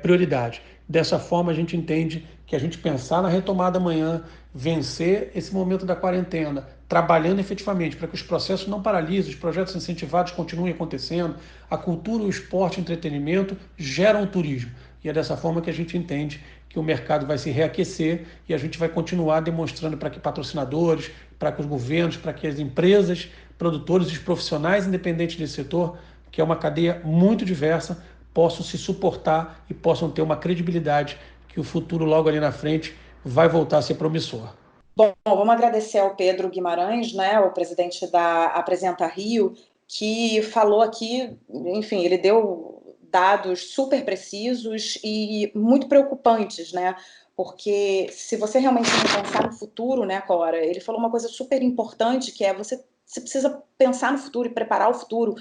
prioridade. Dessa forma, a gente entende que a gente pensar na retomada amanhã, vencer esse momento da quarentena, trabalhando efetivamente para que os processos não paralisem, os projetos incentivados continuem acontecendo, a cultura, o esporte, o entretenimento geram o turismo. E é dessa forma que a gente entende que o mercado vai se reaquecer e a gente vai continuar demonstrando para que patrocinadores, para que os governos, para que as empresas, produtores e os profissionais independentes desse setor, que é uma cadeia muito diversa, possam se suportar e possam ter uma credibilidade que o futuro logo ali na frente vai voltar a ser promissor. Bom, vamos agradecer ao Pedro Guimarães, né, o presidente da Apresenta Rio, que falou aqui, enfim, ele deu dados super precisos e muito preocupantes, né? Porque se você realmente não pensar no futuro, né, Cora? Ele falou uma coisa super importante, que é você precisa pensar no futuro e preparar o futuro,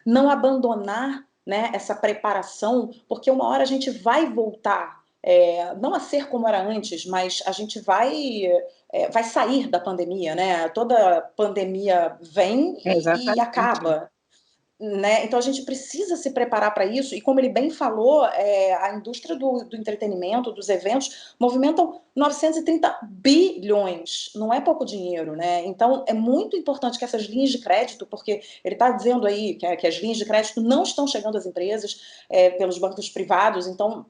não abandonar né, essa preparação, porque uma hora a gente vai voltar, não a ser como era antes, mas a gente vai sair da pandemia, né? Toda pandemia vem e Exatamente. acaba. Né? Então a gente precisa se preparar para isso, e como ele bem falou, a indústria do entretenimento, dos eventos, movimentam 930 bilhões, não é pouco dinheiro, né? Então é muito importante que essas linhas de crédito, porque ele está dizendo aí que as linhas de crédito não estão chegando às empresas pelos bancos privados, então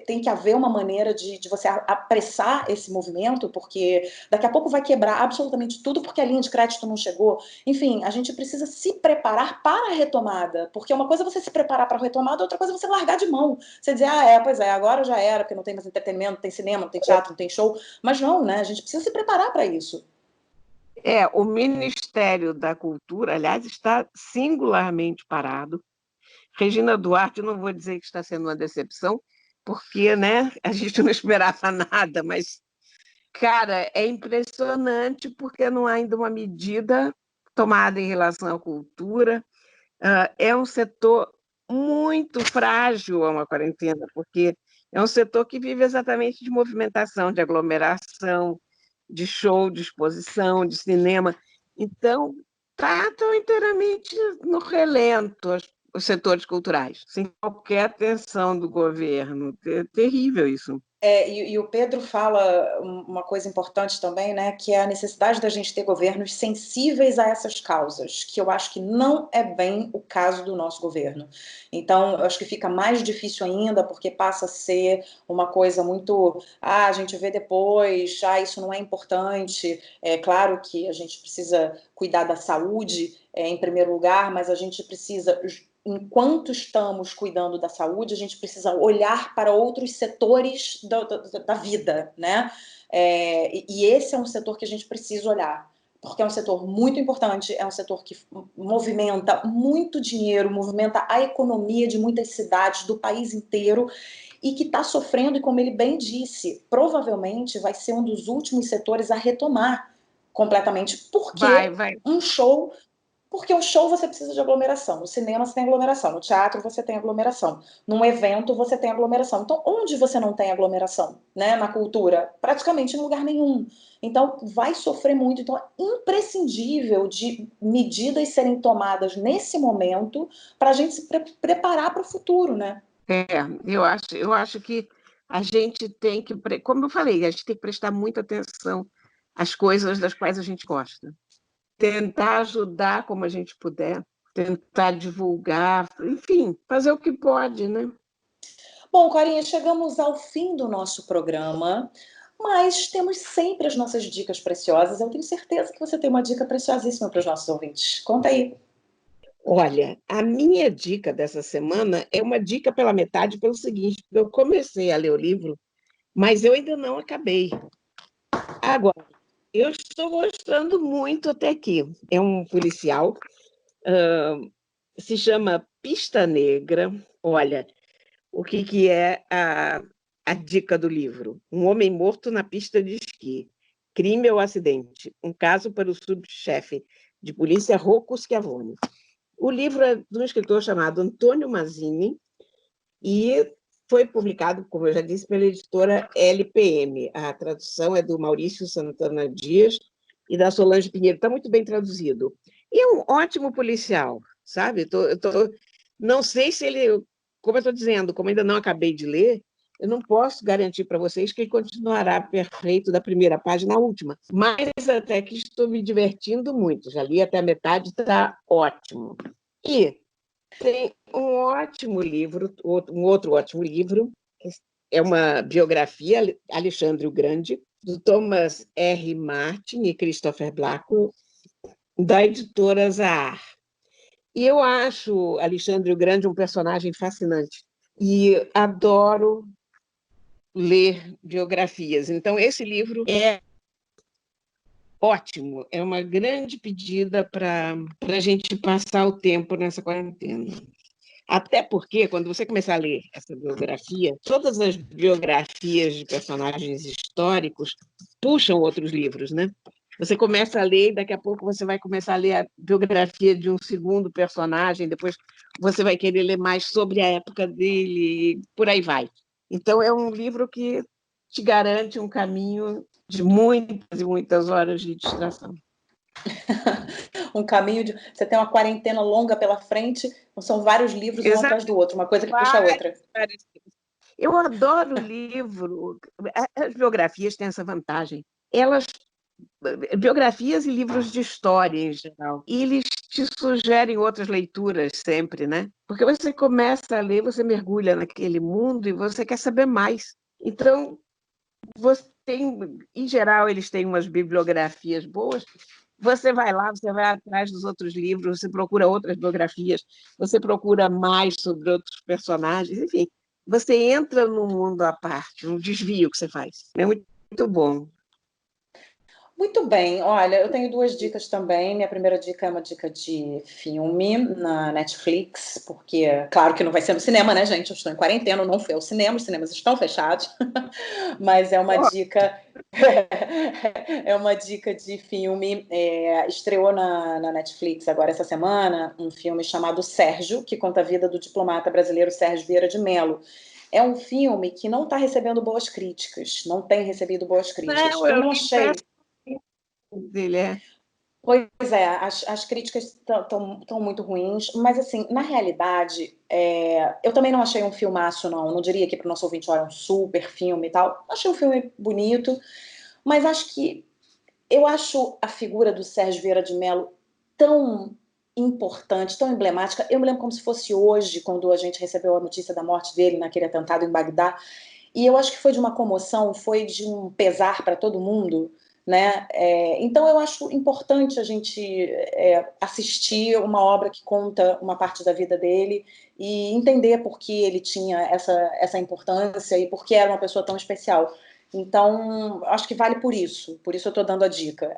tem que haver uma maneira de você apressar esse movimento, porque daqui a pouco vai quebrar absolutamente tudo porque a linha de crédito não chegou. Enfim, a gente precisa se preparar para a retomada, porque uma coisa é você se preparar para a retomada, outra coisa é você largar de mão. Você dizer, pois é, agora já era, porque não tem mais entretenimento, não tem cinema, não tem teatro, não tem show. Mas não, né? A gente precisa se preparar para isso. O Ministério da Cultura, aliás, está singularmente parado. Regina Duarte, não vou dizer que está sendo uma decepção, porque, né, a gente não esperava nada, mas, cara, é impressionante porque não há ainda uma medida tomada em relação à cultura. É um setor muito frágil a uma quarentena, porque é um setor que vive exatamente de movimentação, de aglomeração, de show, de exposição, de cinema. Então, estão inteiramente no relento os setores culturais, sem qualquer atenção do governo. É terrível isso. E o Pedro fala uma coisa importante também, né, que é a necessidade da gente ter governos sensíveis a essas causas, que eu acho que não é bem o caso do nosso governo. Então, eu acho que fica mais difícil ainda, porque passa a ser uma coisa muito, a gente vê depois, isso não é importante. É claro que a gente precisa cuidar da saúde, em primeiro lugar, mas a gente precisa, enquanto estamos cuidando da saúde, a gente precisa olhar para outros setores da vida, né? E esse é um setor que a gente precisa olhar, porque é um setor muito importante, é um setor que movimenta muito dinheiro, movimenta a economia de muitas cidades do país inteiro, e que está sofrendo, e como ele bem disse, provavelmente vai ser um dos últimos setores a retomar completamente, porque Vai. um show... Porque o show você precisa de aglomeração, no cinema você tem aglomeração, no teatro você tem aglomeração, num evento você tem aglomeração. Então, onde você não tem aglomeração, né, na cultura? Praticamente em lugar nenhum. Então, vai sofrer muito. Então, é imprescindível de medidas serem tomadas nesse momento para a gente se preparar para o futuro, né? Eu acho que a gente tem que, como eu falei, a gente tem que prestar muita atenção às coisas das quais a gente gosta. Tentar ajudar como a gente puder, tentar divulgar, enfim, fazer o que pode, né? Bom, Corinha, chegamos ao fim do nosso programa, mas temos sempre as nossas dicas preciosas. Eu tenho certeza que você tem uma dica preciosíssima para os nossos ouvintes. Conta aí. Olha, a minha dica dessa semana é uma dica pela metade, pelo seguinte: eu comecei a ler o livro, mas eu ainda não acabei. Agora, eu estou gostando muito até aqui. É um policial, se chama Pista Negra. Olha, o que é a dica do livro? Um homem morto na pista de esqui. Crime ou acidente? Um caso para o subchefe de polícia Rocco Schiavone. O livro é de um escritor chamado Antônio Mazzini e foi publicado, como eu já disse, pela editora LPM. A tradução é do Maurício Santana Dias e da Solange Pinheiro. Está muito bem traduzido. E é um ótimo policial, sabe? Não sei se ele, como eu estou dizendo, como ainda não acabei de ler, eu não posso garantir para vocês que ele continuará perfeito da primeira página à última, mas até que estou me divertindo muito. Já li até a metade, está ótimo. E tem um ótimo livro, um outro ótimo livro, é uma biografia, Alexandre o Grande, do Thomas R. Martin e Christopher Blackwell, da editora Zahar. E eu acho Alexandre o Grande um personagem fascinante e adoro ler biografias. Então, esse livro é ótimo, é uma grande pedida para a gente passar o tempo nessa quarentena. Até porque, quando você começar a ler essa biografia, todas as biografias de personagens históricos puxam outros livros, né? Você começa a ler, e daqui a pouco você vai começar a ler a biografia de um segundo personagem, depois você vai querer ler mais sobre a época dele, e por aí vai. Então, é um livro que te garante um caminho de muitas e muitas horas de distração. Um caminho de... Você tem uma quarentena longa pela frente, são vários livros um atrás do outro, uma coisa que puxa a outra. Eu adoro livro. As biografias têm essa vantagem. Elas biografias e livros de história em geral. E eles te sugerem outras leituras sempre, né? Porque você começa a ler, você mergulha naquele mundo e você quer saber mais. Então, você tem, em geral, eles têm umas bibliografias boas. Você vai lá, você vai atrás dos outros livros, você procura outras biografias, você procura mais sobre outros personagens, enfim. Você entra num mundo à parte, um desvio que você faz. É muito bom. Muito bem, olha, eu tenho duas dicas também. Minha primeira dica é uma dica de filme na Netflix, porque, claro que não vai ser no cinema, né, gente? Eu estou em quarentena, não fui ao cinema, os cinemas estão fechados, mas é uma dica. É uma dica de filme. Estreou na Netflix agora essa semana um filme chamado Sérgio, que conta a vida do diplomata brasileiro Sérgio Vieira de Mello. É um filme que não está recebendo boas críticas, não tem recebido boas críticas. Não, Eu eu não li achei. dele, Pois é, as críticas estão muito ruins, mas assim, na realidade, eu também não achei um filmaço, não. Não diria que para o nosso ouvinte, olha, um super filme e tal. Achei um filme bonito, mas eu acho a figura do Sérgio Vieira de Mello tão importante, tão emblemática. Eu me lembro como se fosse hoje, quando a gente recebeu a notícia da morte dele naquele atentado em Bagdá, e eu acho que foi de uma comoção, foi de um pesar para todo mundo, né? Então eu acho importante a gente assistir uma obra que conta uma parte da vida dele e entender por que ele tinha essa importância e por que era uma pessoa tão especial. Então, acho que vale por isso eu estou dando a dica.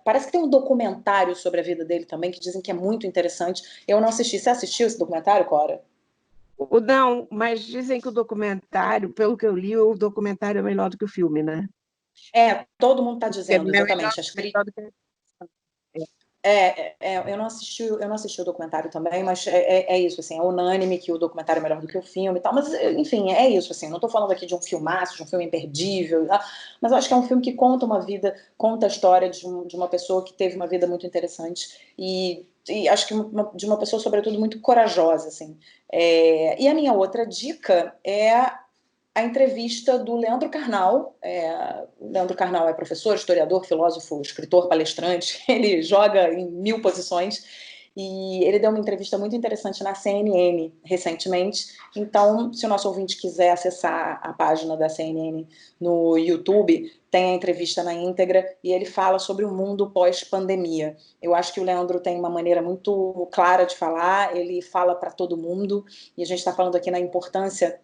Parece que tem um documentário sobre a vida dele também, que dizem que é muito interessante. Eu não assisti. Você assistiu esse documentário, Cora? Não, mas dizem que o documentário, pelo que eu li, o documentário é melhor do que o filme, né? Todo mundo está Porque dizendo, é melhor, exatamente. melhor do que... Eu não assisti o documentário também, mas é isso, assim, é unânime que o documentário é melhor do que o filme e tal, mas, enfim, é isso, assim, não estou falando aqui de um filmaço, de um filme imperdível, mas eu acho que é um filme que conta uma vida, conta a história de uma pessoa que teve uma vida muito interessante e acho que de uma pessoa, sobretudo, muito corajosa, assim. E a minha outra dica é a entrevista do Leandro Carnal. O Leandro Carnal é professor, historiador, filósofo, escritor, palestrante, ele joga em 1000 posições, e ele deu uma entrevista muito interessante na CNN recentemente. Então, se o nosso ouvinte quiser acessar a página da CNN no YouTube, tem a entrevista na íntegra, e ele fala sobre o mundo pós-pandemia. Eu acho que o Leandro tem uma maneira muito clara de falar, ele fala para todo mundo, e a gente está falando aqui da importância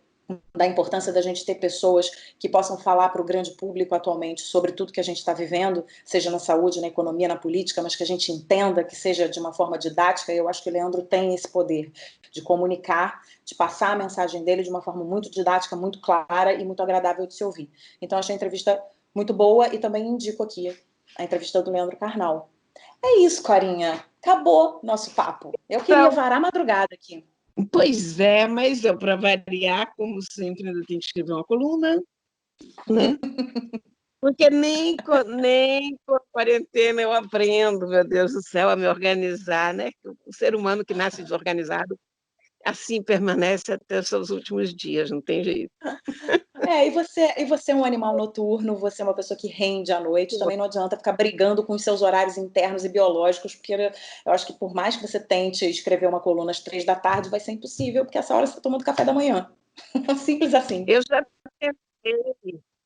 da gente ter pessoas que possam falar para o grande público atualmente sobre tudo que a gente está vivendo, seja na saúde, na economia, na política, mas que a gente entenda, que seja de uma forma didática. Eu acho que o Leandro tem esse poder de comunicar, de passar a mensagem dele de uma forma muito didática, muito clara e muito agradável de se ouvir. Então, achei a entrevista muito boa e também indico aqui a entrevista do Leandro Carnal. É isso, Corinha. Acabou nosso papo. Eu queria Então, varar a madrugada aqui. pois é, mas eu, para variar, como sempre, ainda tenho que escrever uma coluna, né? Porque nem com a quarentena eu aprendo, meu Deus do céu, a me organizar, né? O ser humano que nasce desorganizado, assim permanece até os seus últimos dias, não tem jeito. E você é um animal noturno, você é uma pessoa que rende à noite, também não adianta ficar brigando com os seus horários internos e biológicos, porque eu acho que por mais que você tente escrever uma coluna às 3 da tarde, vai ser impossível, porque essa hora você está tomando café da manhã. Simples assim.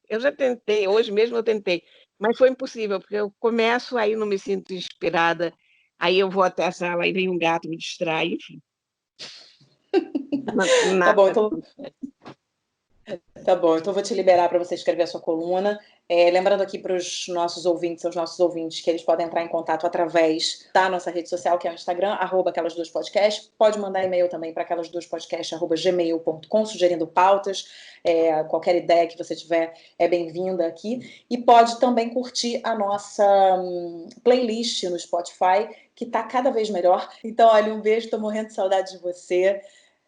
Eu já tentei, hoje mesmo eu tentei, mas foi impossível, porque eu começo, aí não me sinto inspirada, aí eu vou até a sala, aí vem um gato, me distrai, enfim. Tá bom, Nada. então, tá bom, então eu vou te liberar para você escrever a sua coluna. Lembrando aqui para os nossos ouvintes, que eles podem entrar em contato através da nossa rede social, que é o Instagram, @aquelas2podcast. Pode mandar e-mail também para aquelas2podcast@gmail.com, sugerindo pautas. Qualquer ideia que você tiver é bem-vinda aqui. E pode também curtir a nossa playlist no Spotify, que está cada vez melhor. Então, olha, um beijo, estou morrendo de saudade de você.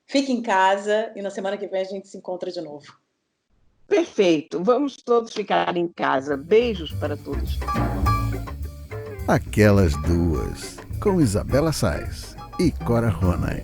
Fique em casa e na semana que vem a gente se encontra de novo. Perfeito. Vamos todos ficar em casa. Beijos para todos. Aquelas Duas, com Isabela Sais e Cora Ronay.